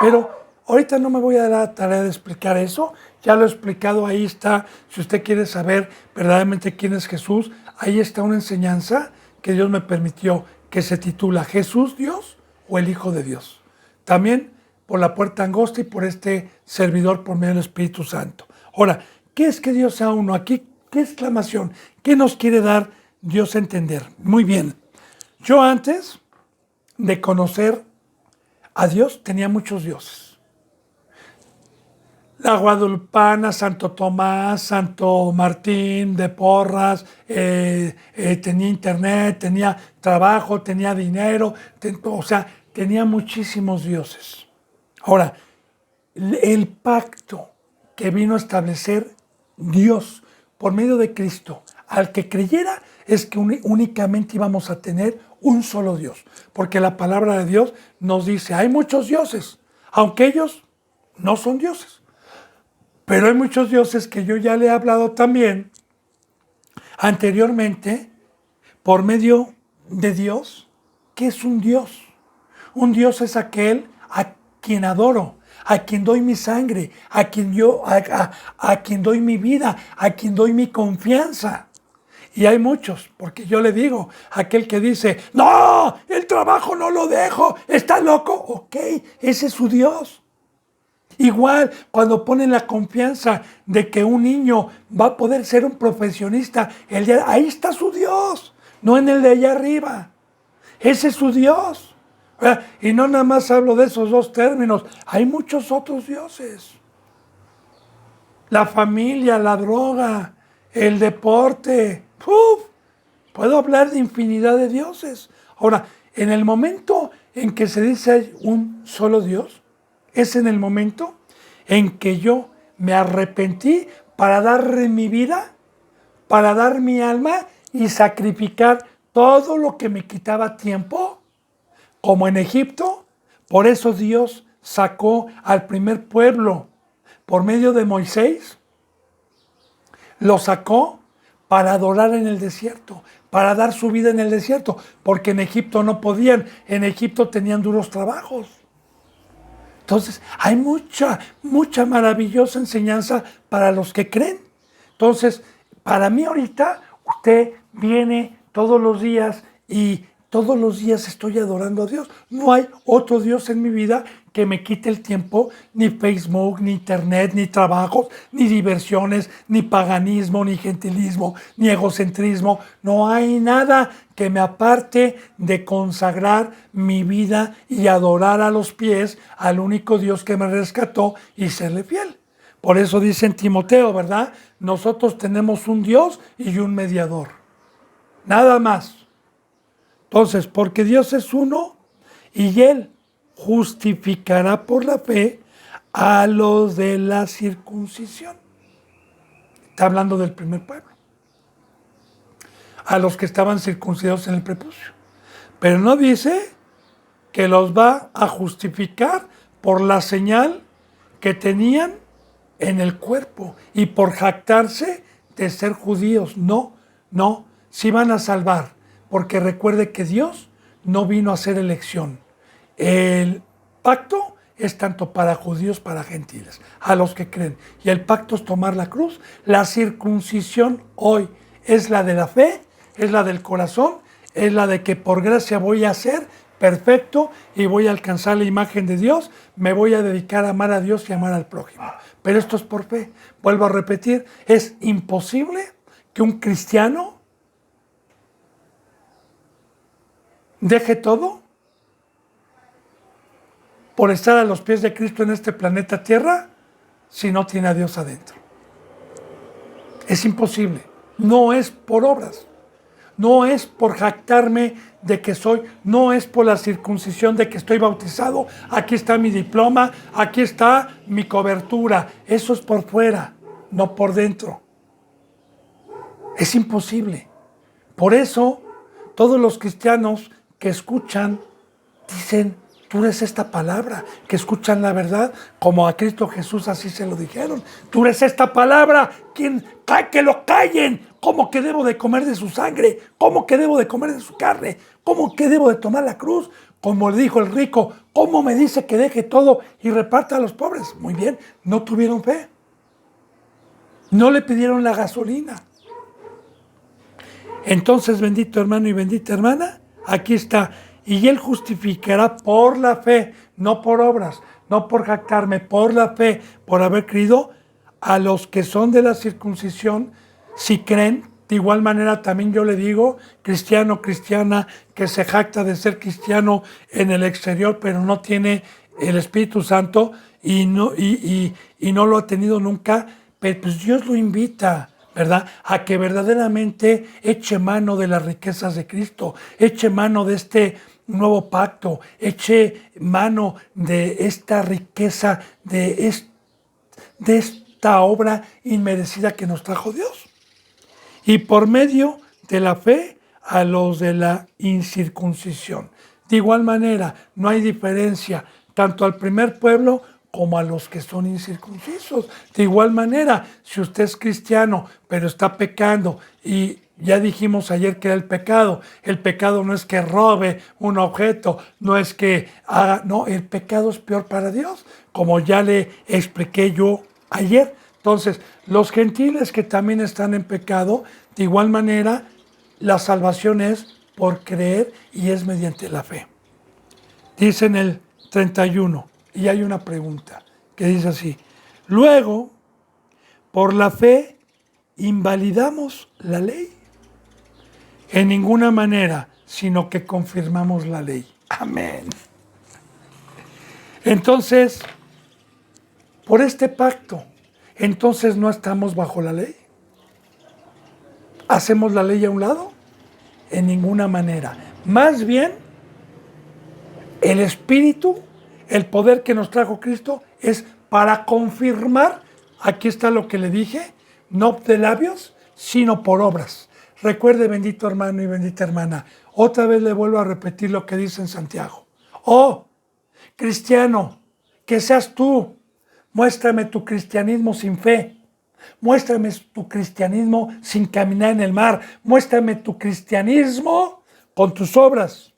Pero ahorita no me voy a dar la tarea de explicar eso, ya lo he explicado, ahí está, si usted quiere saber verdaderamente quién es Jesús, ahí está una enseñanza que Dios me permitió, que se titula Jesús Dios o el Hijo de Dios. También por la puerta angosta y por este servidor por medio del Espíritu Santo. Ahora, ¿qué es que Dios sea uno? Aquí, ¿qué exclamación? ¿Qué nos quiere dar Dios a entender? Muy bien, yo antes de conocer a Dios tenía muchos dioses. La Guadalupana, Santo Tomás, Santo Martín de Porras, tenía internet, tenía trabajo, tenía dinero, o sea, tenía muchísimos dioses. Ahora, el pacto que vino a establecer Dios por medio de Cristo al que creyera es que únicamente íbamos a tener un solo Dios, porque la palabra de Dios nos dice, hay muchos dioses, aunque ellos no son dioses. Pero hay muchos dioses que yo ya le he hablado también anteriormente por medio de Dios. ¿Qué es un Dios? Un Dios es aquel a quien adoro, a quien doy mi sangre, a quien doy mi vida, a quien doy mi confianza. Y hay muchos, porque yo le digo, aquel que dice, no, el trabajo no lo dejo, está loco, ok, ese es su Dios. Igual, cuando ponen la confianza de que un niño va a poder ser un profesionista, ahí está su Dios, no en el de allá arriba. Ese es su Dios. Y no nada más hablo de esos dos términos, hay muchos otros dioses. La familia, la droga, el deporte. Puedo hablar de infinidad de dioses. Ahora, en el momento en que se dice un solo Dios, es en el momento en que yo me arrepentí para dar mi vida, para dar mi alma y sacrificar todo lo que me quitaba tiempo, como en Egipto. Por eso Dios sacó al primer pueblo por medio de Moisés, lo sacó para adorar en el desierto, para dar su vida en el desierto, porque en Egipto no podían, en Egipto tenían duros trabajos. Entonces, hay mucha maravillosa enseñanza para los que creen. Entonces, para mí ahorita, usted viene todos los días y todos los días estoy adorando a Dios. No hay otro Dios en mi vida que me quite el tiempo, ni Facebook, ni internet, ni trabajos, ni diversiones, ni paganismo, ni gentilismo, ni egocentrismo. No hay nada que me aparte de consagrar mi vida y adorar a los pies al único Dios que me rescató y serle fiel. Por eso dice en Timoteo, ¿verdad? Nosotros tenemos un Dios y un mediador. Nada más. Entonces, porque Dios es uno y Él justificará por la fe a los de la circuncisión. Está hablando del primer pueblo. A los que estaban circuncidados en el prepucio. Pero no dice que los va a justificar por la señal que tenían en el cuerpo y por jactarse de ser judíos. No, no, sí van a salvar, porque recuerde que Dios no vino a hacer elección. El pacto es tanto para judíos, para gentiles, a los que creen. Y el pacto es tomar la cruz. La circuncisión hoy es la de la fe, es la del corazón, es la de que por gracia voy a ser perfecto y voy a alcanzar la imagen de Dios, me voy a dedicar a amar a Dios y amar al prójimo. Pero esto es por fe. Vuelvo a repetir, es imposible que un cristiano deje todo por estar a los pies de Cristo en este planeta Tierra si no tiene a Dios adentro. Es imposible. No es por obras. No es por jactarme de que soy, no es por la circuncisión de que estoy bautizado, aquí está mi diploma, aquí está mi cobertura. Eso es por fuera, no por dentro. Es imposible. Por eso, todos los cristianos que escuchan, dicen, tú eres esta palabra, que escuchan la verdad, como a Cristo Jesús así se lo dijeron. Tú eres esta palabra, que lo callen. ¿Cómo que debo de comer de su sangre? ¿Cómo que debo de comer de su carne? ¿Cómo que debo de tomar la cruz? Como le dijo el rico, ¿cómo me dice que deje todo y reparta a los pobres? Muy bien, no tuvieron fe. No le pidieron la gasolina. Entonces, bendito hermano y bendita hermana, aquí está. Y Él justificará por la fe, no por obras, no por jactarme, por la fe, por haber creído a los que son de la circuncisión, si creen. De igual manera también yo le digo, cristiano, cristiana, que se jacta de ser cristiano en el exterior, pero no tiene el Espíritu Santo y no lo ha tenido nunca, pues Dios lo invita, ¿verdad? A que verdaderamente eche mano de las riquezas de Cristo, eche mano de este nuevo pacto, eche mano de esta riqueza, de esta obra inmerecida que nos trajo Dios. Y por medio de la fe a los de la incircuncisión. De igual manera, no hay diferencia tanto al primer pueblo como a los que son incircuncisos. De igual manera, si usted es cristiano, pero está pecando, y ya dijimos ayer que era el pecado no es que robe un objeto, no es que haga, no, el pecado es peor para Dios, como ya le expliqué yo ayer. Entonces, los gentiles que también están en pecado, de igual manera, la salvación es por creer y es mediante la fe. Dice en el 31, y hay una pregunta que dice así: luego, por la fe, ¿invalidamos la ley? En ninguna manera, sino que confirmamos la ley. Amén. Entonces, por este pacto, entonces no estamos bajo la ley. ¿Hacemos la ley a un lado? En ninguna manera. Más bien, el Espíritu, el poder que nos trajo Cristo, es para confirmar, aquí está lo que le dije, no de labios, sino por obras. Recuerde, bendito hermano y bendita hermana, otra vez le vuelvo a repetir lo que dice en Santiago. Oh, cristiano, que seas tú. Muéstrame tu cristianismo sin fe. Muéstrame tu cristianismo sin caminar en el mar. Muéstrame tu cristianismo con tus obras.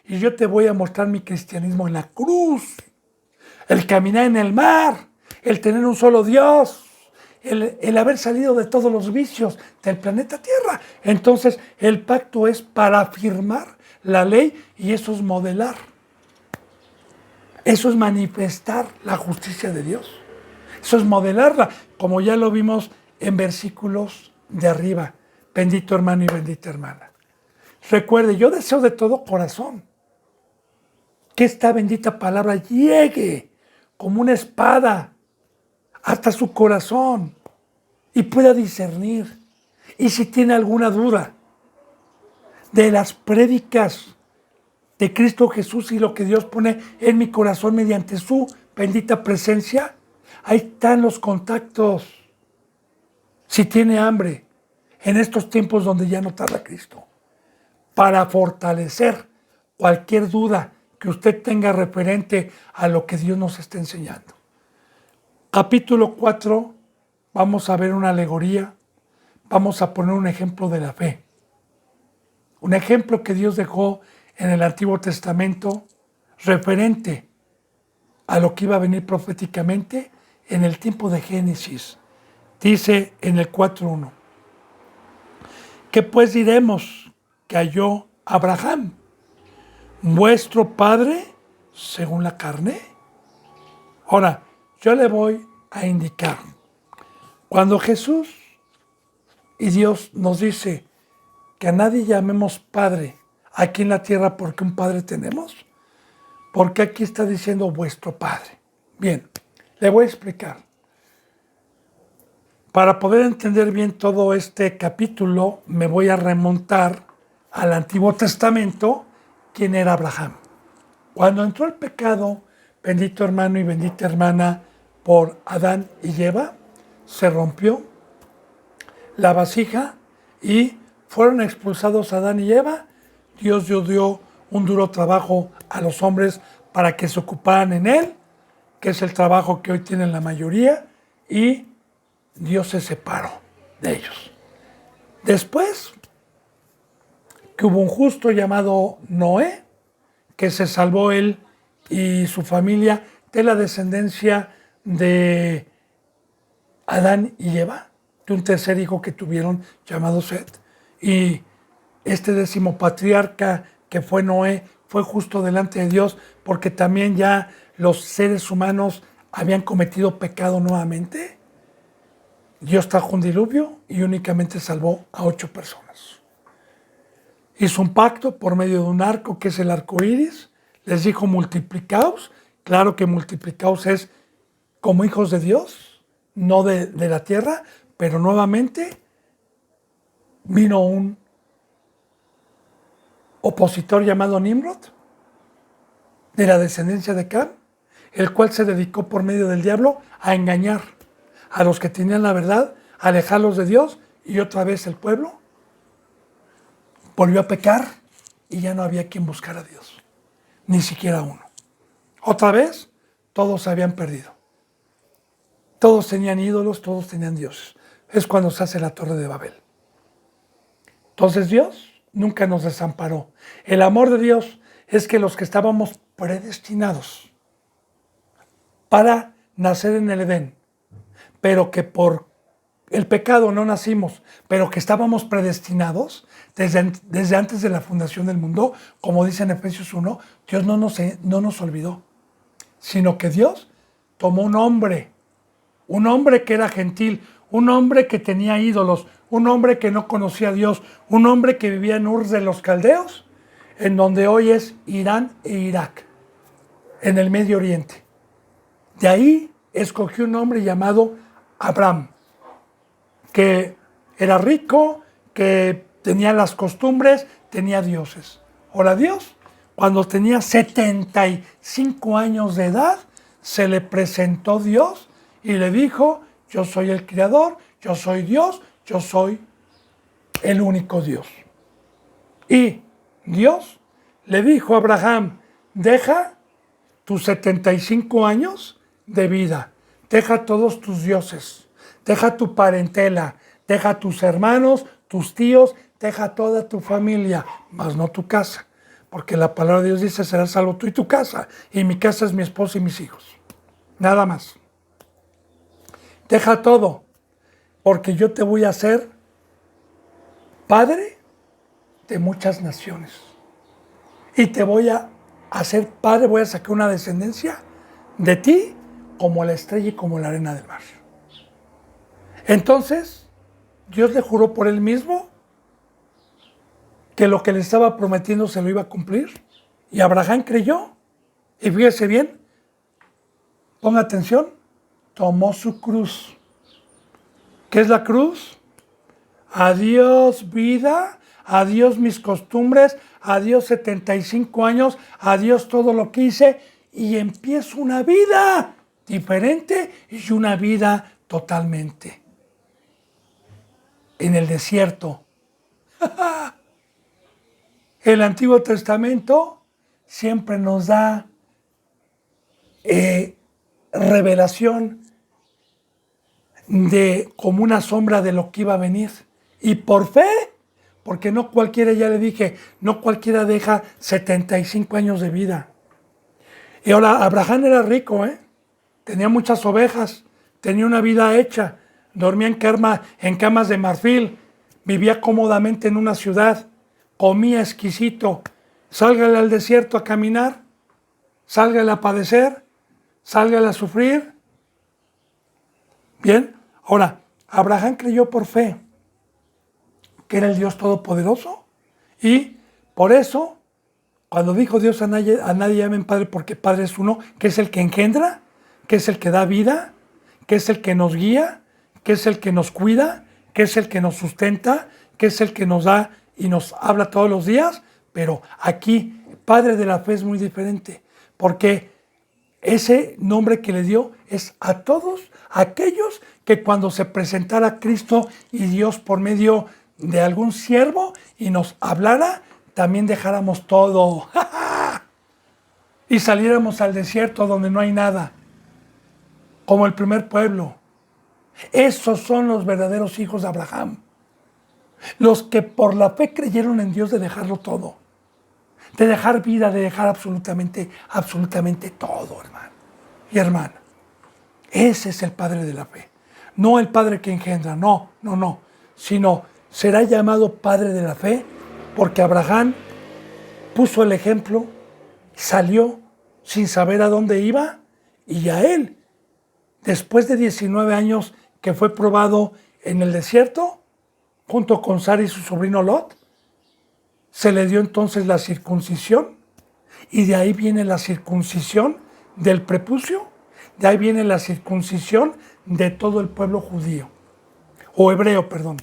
Y yo te voy a mostrar mi cristianismo en la cruz. El caminar en el mar. El tener un solo Dios. El haber salido de todos los vicios del planeta Tierra. Entonces, el pacto es para afirmar la ley y eso es modelar. Eso es manifestar la justicia de Dios. Eso es modelarla, como ya lo vimos en versículos de arriba. Bendito hermano y bendita hermana. Recuerde, yo deseo de todo corazón que esta bendita palabra llegue como una espada hasta su corazón y pueda discernir. Y si tiene alguna duda de las prédicas de Cristo Jesús y lo que Dios pone en mi corazón mediante su bendita presencia, ahí están los contactos. Si tiene hambre en estos tiempos donde ya no tarda Cristo, para fortalecer cualquier duda que usted tenga referente a lo que Dios nos está enseñando. Capítulo 4, vamos a ver una alegoría, vamos a poner un ejemplo de la fe. Un ejemplo que Dios dejó en el Antiguo Testamento referente a lo que iba a venir proféticamente en el tiempo de Génesis. Dice en el 4.1, ¿qué pues diremos que halló Abraham, vuestro padre, según la carne? Ahora, yo le voy a indicar, cuando Jesús y Dios nos dice que a nadie llamemos padre aquí en la tierra porque un padre tenemos, porque aquí está diciendo vuestro padre. Bien, le voy a explicar. Para poder entender bien todo este capítulo, me voy a remontar al Antiguo Testamento, quién era Abraham. Cuando entró el pecado, bendito hermano y bendita hermana, por Adán y Eva, se rompió la vasija y fueron expulsados Adán y Eva. Dios dio un duro trabajo a los hombres para que se ocuparan en él, que es el trabajo que hoy tienen la mayoría, y Dios se separó de ellos. Después, que hubo un justo llamado Noé, que se salvó él y su familia de la descendencia de Adán y Eva, de un tercer hijo que tuvieron llamado Set. Y este 10º patriarca que fue Noé fue justo delante de Dios porque también ya los seres humanos habían cometido pecado nuevamente. Dios trajo un diluvio y únicamente salvó a 8 personas. Hizo un pacto por medio de un arco, que es el arco iris. Les dijo multiplicaos. Claro que multiplicaos es como hijos de Dios, no de la tierra, pero nuevamente vino un opositor llamado Nimrod, de la descendencia de Cam, el cual se dedicó por medio del diablo a engañar a los que tenían la verdad, a alejarlos de Dios, y otra vez el pueblo volvió a pecar y ya no había quien buscar a Dios, ni siquiera uno. Otra vez, todos se habían perdido. Todos tenían ídolos, todos tenían dioses. Es cuando se hace la Torre de Babel. Entonces Dios nunca nos desamparó. El amor de Dios es que los que estábamos predestinados para nacer en el Edén, pero que por el pecado no nacimos, pero que estábamos predestinados desde antes de la fundación del mundo, como dice en Efesios 1, Dios no nos olvidó, sino que Dios tomó un hombre que era gentil, un hombre que tenía ídolos, un hombre que no conocía a Dios, un hombre que vivía en Ur de los Caldeos, en donde hoy es Irán e Irak, en el Medio Oriente. De ahí escogió un hombre llamado Abraham, que era rico, que tenía las costumbres, tenía dioses. Ahora Dios, cuando tenía 75 años de edad, se le presentó Dios y le dijo, yo soy el Creador, yo soy Dios, yo soy el único Dios. Y Dios le dijo a Abraham, deja tus 75 años de vida, deja todos tus dioses, deja tu parentela, deja tus hermanos, tus tíos, deja toda tu familia, mas no tu casa. Porque la palabra de Dios dice, serás salvo tú y tu casa, y mi casa es mi esposa y mis hijos. Nada más. Deja todo, porque yo te voy a hacer padre de muchas naciones. Y te voy a hacer padre, voy a sacar una descendencia de ti como la estrella y como la arena del mar. Entonces, Dios le juró por él mismo que lo que le estaba prometiendo se lo iba a cumplir. Y Abraham creyó. Y fíjese bien, ponga atención, tomó su cruz. ¿Qué es la cruz? Adiós vida, adiós mis costumbres, adiós 75 años, adiós todo lo que hice y empiezo una vida diferente y una vida totalmente en el desierto. El Antiguo Testamento siempre nos da revelación de como una sombra de lo que iba a venir. Y por fe, porque no cualquiera, ya le dije, no cualquiera deja 75 años de vida. Y ahora, Abraham era rico, tenía muchas ovejas, tenía una vida hecha, dormía en camas de marfil, vivía cómodamente en una ciudad, comía exquisito. Sálgale al desierto a caminar, sálgale a padecer, sálgale a sufrir. Bien, ahora, Abraham creyó por fe que era el Dios Todopoderoso y por eso, cuando dijo Dios a nadie llamen Padre porque Padre es uno, que es el que engendra, que es el que da vida, que es el que nos guía, que es el que nos cuida, que es el que nos sustenta, que es el que nos da y nos habla todos los días, pero aquí Padre de la Fe es muy diferente, porque ese nombre que le dio es a todos aquellos que cuando se presentara Cristo y Dios por medio de algún siervo y nos hablara, también dejáramos todo y saliéramos al desierto donde no hay nada, como el primer pueblo. Esos son los verdaderos hijos de Abraham, los que por la fe creyeron en Dios de dejarlo todo, de dejar vida, de dejar absolutamente todo, hermano y hermana. Ese es el Padre de la fe. No el Padre que engendra, no, sino será llamado Padre de la fe porque Abraham puso el ejemplo, salió sin saber a dónde iba y a él, después de 19 años que fue probado en el desierto, junto con Sara y su sobrino Lot, se le dio entonces la circuncisión y de ahí viene la circuncisión del prepucio, de ahí viene la circuncisión de todo el pueblo judío, o hebreo, perdón.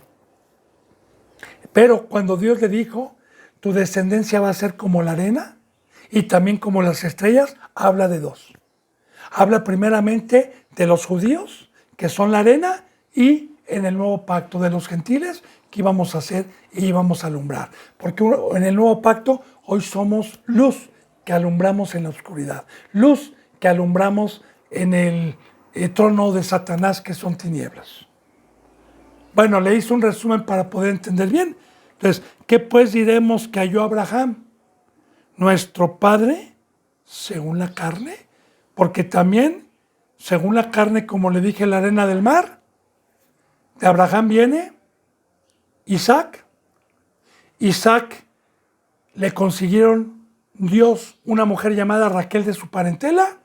Pero cuando Dios le dijo, tu descendencia va a ser como la arena y también como las estrellas, habla de dos. Habla primeramente de los judíos, que son la arena, y en el nuevo pacto de los gentiles, que íbamos a hacer y íbamos a alumbrar. Porque en el nuevo pacto hoy somos luz que alumbramos en la oscuridad, luz que alumbramos en el trono de Satanás, que son tinieblas. Bueno, le hice un resumen para poder entender bien. Entonces, ¿qué pues diremos que halló Abraham? Nuestro padre, según la carne, porque también, según la carne, como le dije, la arena del mar, de Abraham viene Isaac. Isaac le consiguieron Dios una mujer llamada Raquel de su parentela,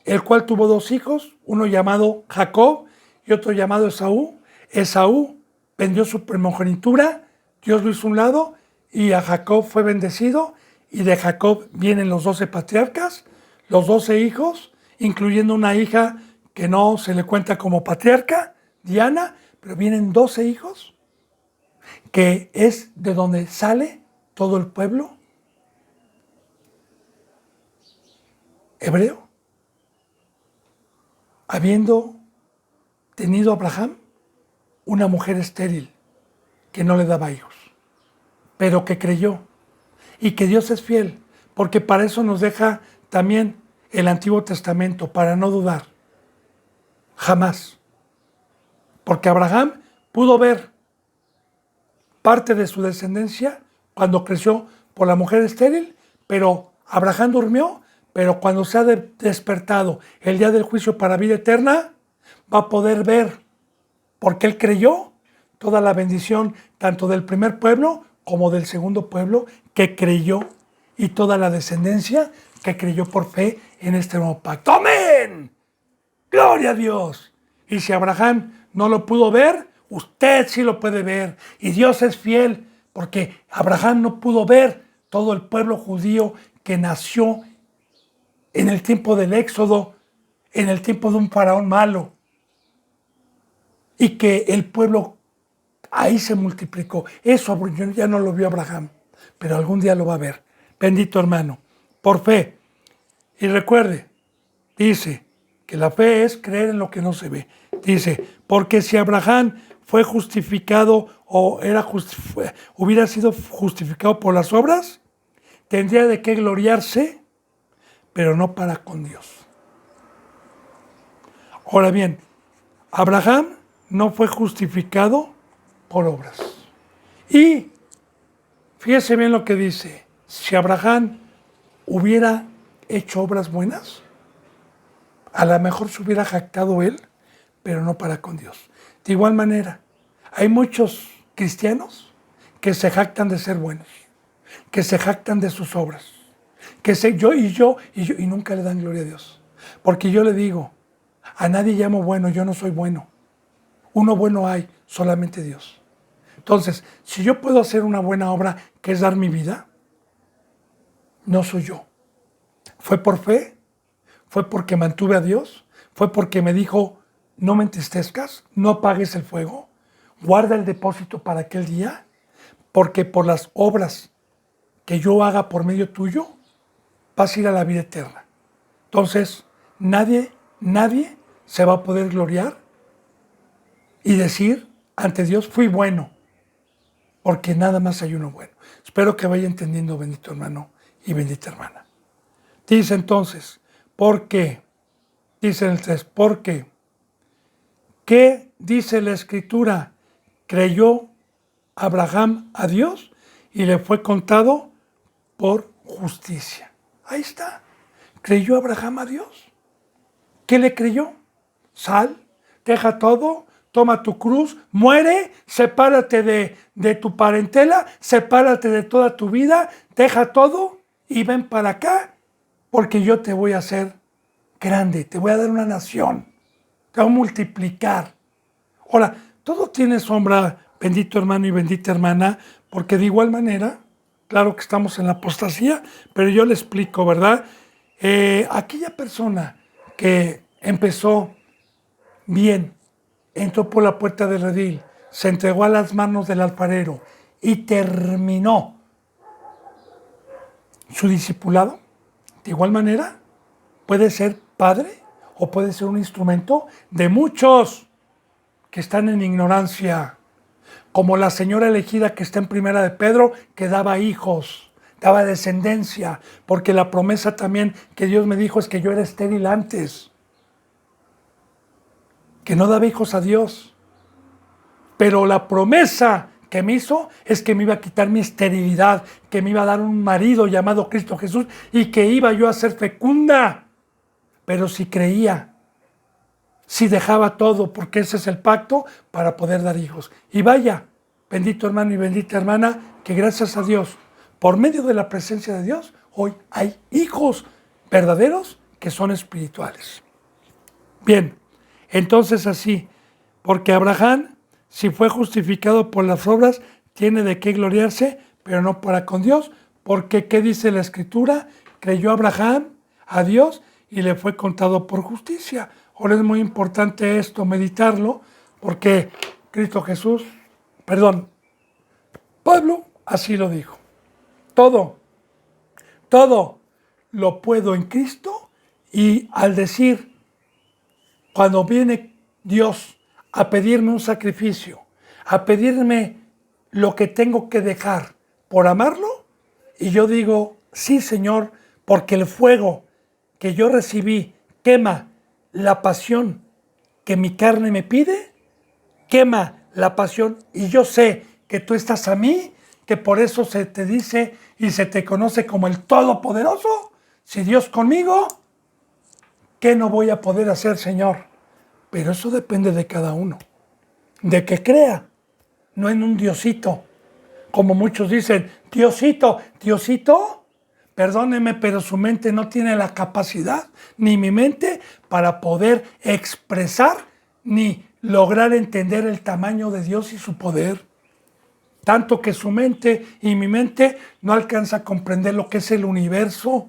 el cual tuvo dos hijos, uno llamado Jacob y otro llamado Esaú. Esaú vendió su primogenitura, Dios lo hizo a un lado y a Jacob fue bendecido, y de Jacob vienen los 12 patriarcas, los 12 hijos, incluyendo una hija que no se le cuenta como patriarca, Diana, pero vienen 12 hijos, que es de donde sale todo el pueblo hebreo, habiendo tenido Abraham una mujer estéril que no le daba hijos, pero que creyó y que Dios es fiel, porque para eso nos deja también el Antiguo Testamento, para no dudar, jamás. Porque Abraham pudo ver parte de su descendencia cuando creció por la mujer estéril, pero Abraham durmió, pero cuando se ha despertado el día del juicio para vida eterna, va a poder ver, porque él creyó, toda la bendición tanto del primer pueblo como del segundo pueblo que creyó, y toda la descendencia que creyó por fe en este nuevo pacto. ¡Amén! ¡Gloria a Dios! Y si Abraham no lo pudo ver, usted sí lo puede ver. Y Dios es fiel, porque Abraham no pudo ver todo el pueblo judío que nació en el tiempo del Éxodo, en el tiempo de un faraón malo. y que el pueblo ahí se multiplicó. Eso ya no lo vio Abraham, pero algún día lo va a ver. Bendito hermano, por fe. Y recuerde, dice que la fe es creer en lo que no se ve. Dice, porque si Abraham fue justificado o hubiera sido justificado por las obras, tendría de qué gloriarse, pero no para con Dios. Ahora bien, Abraham no fue justificado por obras. Y fíjese bien lo que dice, si Abraham hubiera hecho obras buenas, a lo mejor se hubiera jactado él, pero no para con Dios. De igual manera, hay muchos cristianos que se jactan de ser buenos, que se jactan de sus obras, y nunca le dan gloria a Dios. Porque yo le digo, a nadie llamo bueno, yo no soy bueno. Uno bueno hay, solamente Dios. Entonces, si yo puedo hacer una buena obra, que es dar mi vida, no soy yo. Fue por fe, fue porque mantuve a Dios, fue porque me dijo, no me entristezcas, no apagues el fuego, guarda el depósito para aquel día, porque por las obras que yo haga por medio tuyo, vas a ir a la vida eterna. Entonces, nadie se va a poder gloriar y decir ante Dios, fui bueno, porque nada más hay uno bueno. Espero que vaya entendiendo, bendito hermano y bendita hermana. Dice entonces, ¿por qué? Dice en el 3, ¿por qué? ¿Qué dice la Escritura? Creyó Abraham a Dios y le fue contado por justicia. Ahí está. ¿Creyó Abraham a Dios? ¿Qué le creyó? Sal, deja todo, toma tu cruz, muere, sepárate de tu parentela, sepárate de toda tu vida, deja todo y ven para acá, porque yo te voy a hacer grande, te voy a dar una nación, te voy a multiplicar. Ahora, todo tiene sombra, bendito hermano y bendita hermana, porque de igual manera, claro que estamos en la apostasía, pero yo le explico, ¿verdad? Aquella persona que empezó bien, entró por la puerta del redil, se entregó a las manos del alfarero y terminó su discipulado, de igual manera puede ser padre o puede ser un instrumento de muchos que están en ignorancia, como la señora elegida que está en Primera de Pedro, que daba hijos, daba descendencia, porque la promesa también que Dios me dijo es que yo era estéril antes, que no daba hijos a Dios, pero la promesa que me hizo es que me iba a quitar mi esterilidad, que me iba a dar un marido llamado Cristo Jesús y que iba yo a ser fecunda, pero si creía, si dejaba todo, porque ese es el pacto para poder dar hijos. Y vaya, bendito hermano y bendita hermana, que gracias a Dios, por medio de la presencia de Dios, hoy hay hijos verdaderos que son espirituales. Bien, entonces así, porque Abraham, si fue justificado por las obras, tiene de qué gloriarse, pero no para con Dios, porque ¿qué dice la Escritura? Creyó Abraham a Dios y le fue contado por justicia. Ahora es muy importante esto, meditarlo, porque Pablo así lo dijo. Todo lo puedo en Cristo, y al decir, cuando viene Dios a pedirme un sacrificio, a pedirme lo que tengo que dejar por amarlo, y yo digo, sí Señor, porque el fuego que yo recibí quema la pasión que mi carne me pide, quema la pasión, y yo sé que tú estás a mí, que por eso se te dice y se te conoce como el Todopoderoso. Si Dios conmigo, ¿qué no voy a poder hacer, Señor? Pero eso depende de cada uno, de que crea, no en un Diosito, como muchos dicen, Diosito, perdóneme, pero su mente no tiene la capacidad, ni mi mente, para poder expresar ni lograr entender el tamaño de Dios y su poder. Tanto que su mente y mi mente no alcanza a comprender lo que es el universo.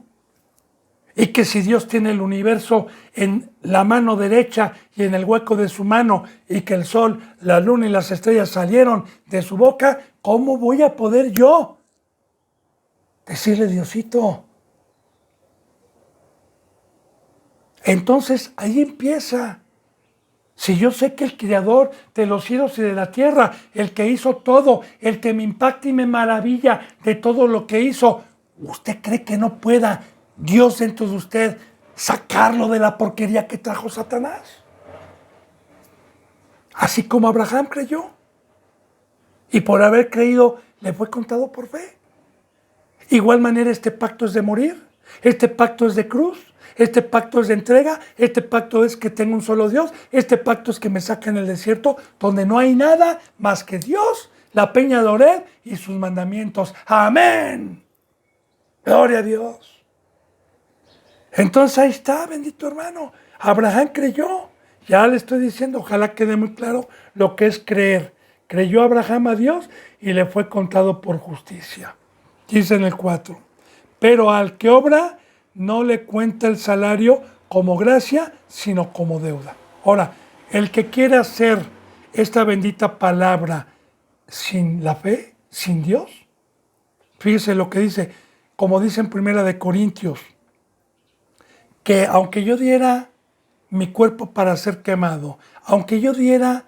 Y que si Dios tiene el universo en la mano derecha y en el hueco de su mano, y que el sol, la luna y las estrellas salieron de su boca, ¿cómo voy a poder yo decirle Diosito? Entonces ahí empieza. Si yo sé que el creador de los cielos y de la tierra, el que hizo todo, el que me impacta y me maravilla de todo lo que hizo, ¿usted cree que no pueda Dios dentro de usted sacarlo de la porquería que trajo Satanás? Así como Abraham creyó. Y por haber creído, le fue contado por fe. Igual manera, este pacto es de morir, este pacto es de cruz, este pacto es de entrega, este pacto es que tengo un solo Dios, este pacto es que me saca en el desierto donde no hay nada más que Dios, la peña de Horeb y sus mandamientos. Amén. Gloria a Dios. Entonces ahí está, bendito hermano. Abraham creyó. Ya le estoy diciendo, ojalá quede muy claro lo que es creer. Creyó Abraham a Dios y le fue contado por justicia. Dice en el 4, pero al que obra no le cuenta el salario como gracia, sino como deuda. Ahora, el que quiere hacer esta bendita palabra sin la fe, sin Dios, fíjese lo que dice, como dice en Primera de Corintios, que aunque yo diera mi cuerpo para ser quemado, aunque yo diera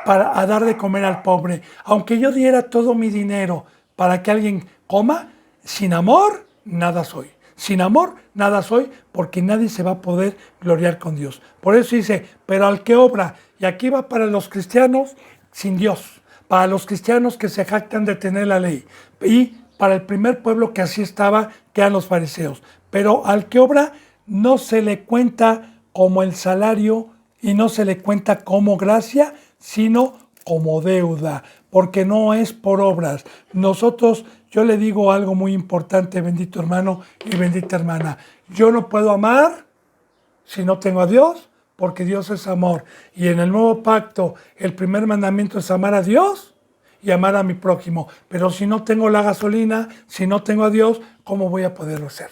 para dar de comer al pobre, aunque yo diera todo mi dinero para que alguien coma, sin amor nada soy. Sin amor nada soy, porque nadie se va a poder gloriar con Dios. Por eso dice, pero al que obra, y aquí va para los cristianos sin Dios, para los cristianos que se jactan de tener la ley, y para el primer pueblo que así estaba, que eran los fariseos. Pero al que obra no se le cuenta como el salario y no se le cuenta como gracia, sino como deuda, porque no es por obras. Nosotros, yo le digo algo muy importante, bendito hermano y bendita hermana. Yo no puedo amar si no tengo a Dios, porque Dios es amor. Y en el nuevo pacto, el primer mandamiento es amar a Dios y amar a mi prójimo. Pero si no tengo la gasolina, si no tengo a Dios, ¿cómo voy a poderlo hacer?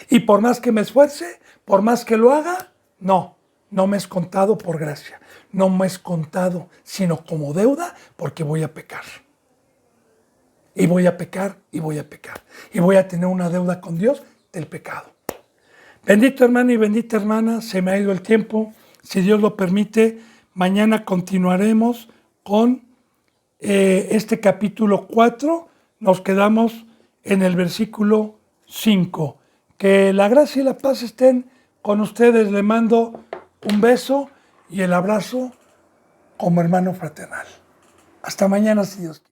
Y por más que me esfuerce, por más que lo haga, no me es contado por gracia. No me es contado, sino como deuda, porque voy a pecar. Y voy a pecar, y voy a pecar. Y voy a tener una deuda con Dios del pecado. Bendito hermano y bendita hermana, se me ha ido el tiempo. Si Dios lo permite, mañana continuaremos con este capítulo 4. Nos quedamos en el versículo 5. Que la gracia y la paz estén con ustedes. Le mando un beso y el abrazo como hermano fraternal. Hasta mañana, si Dios quiere.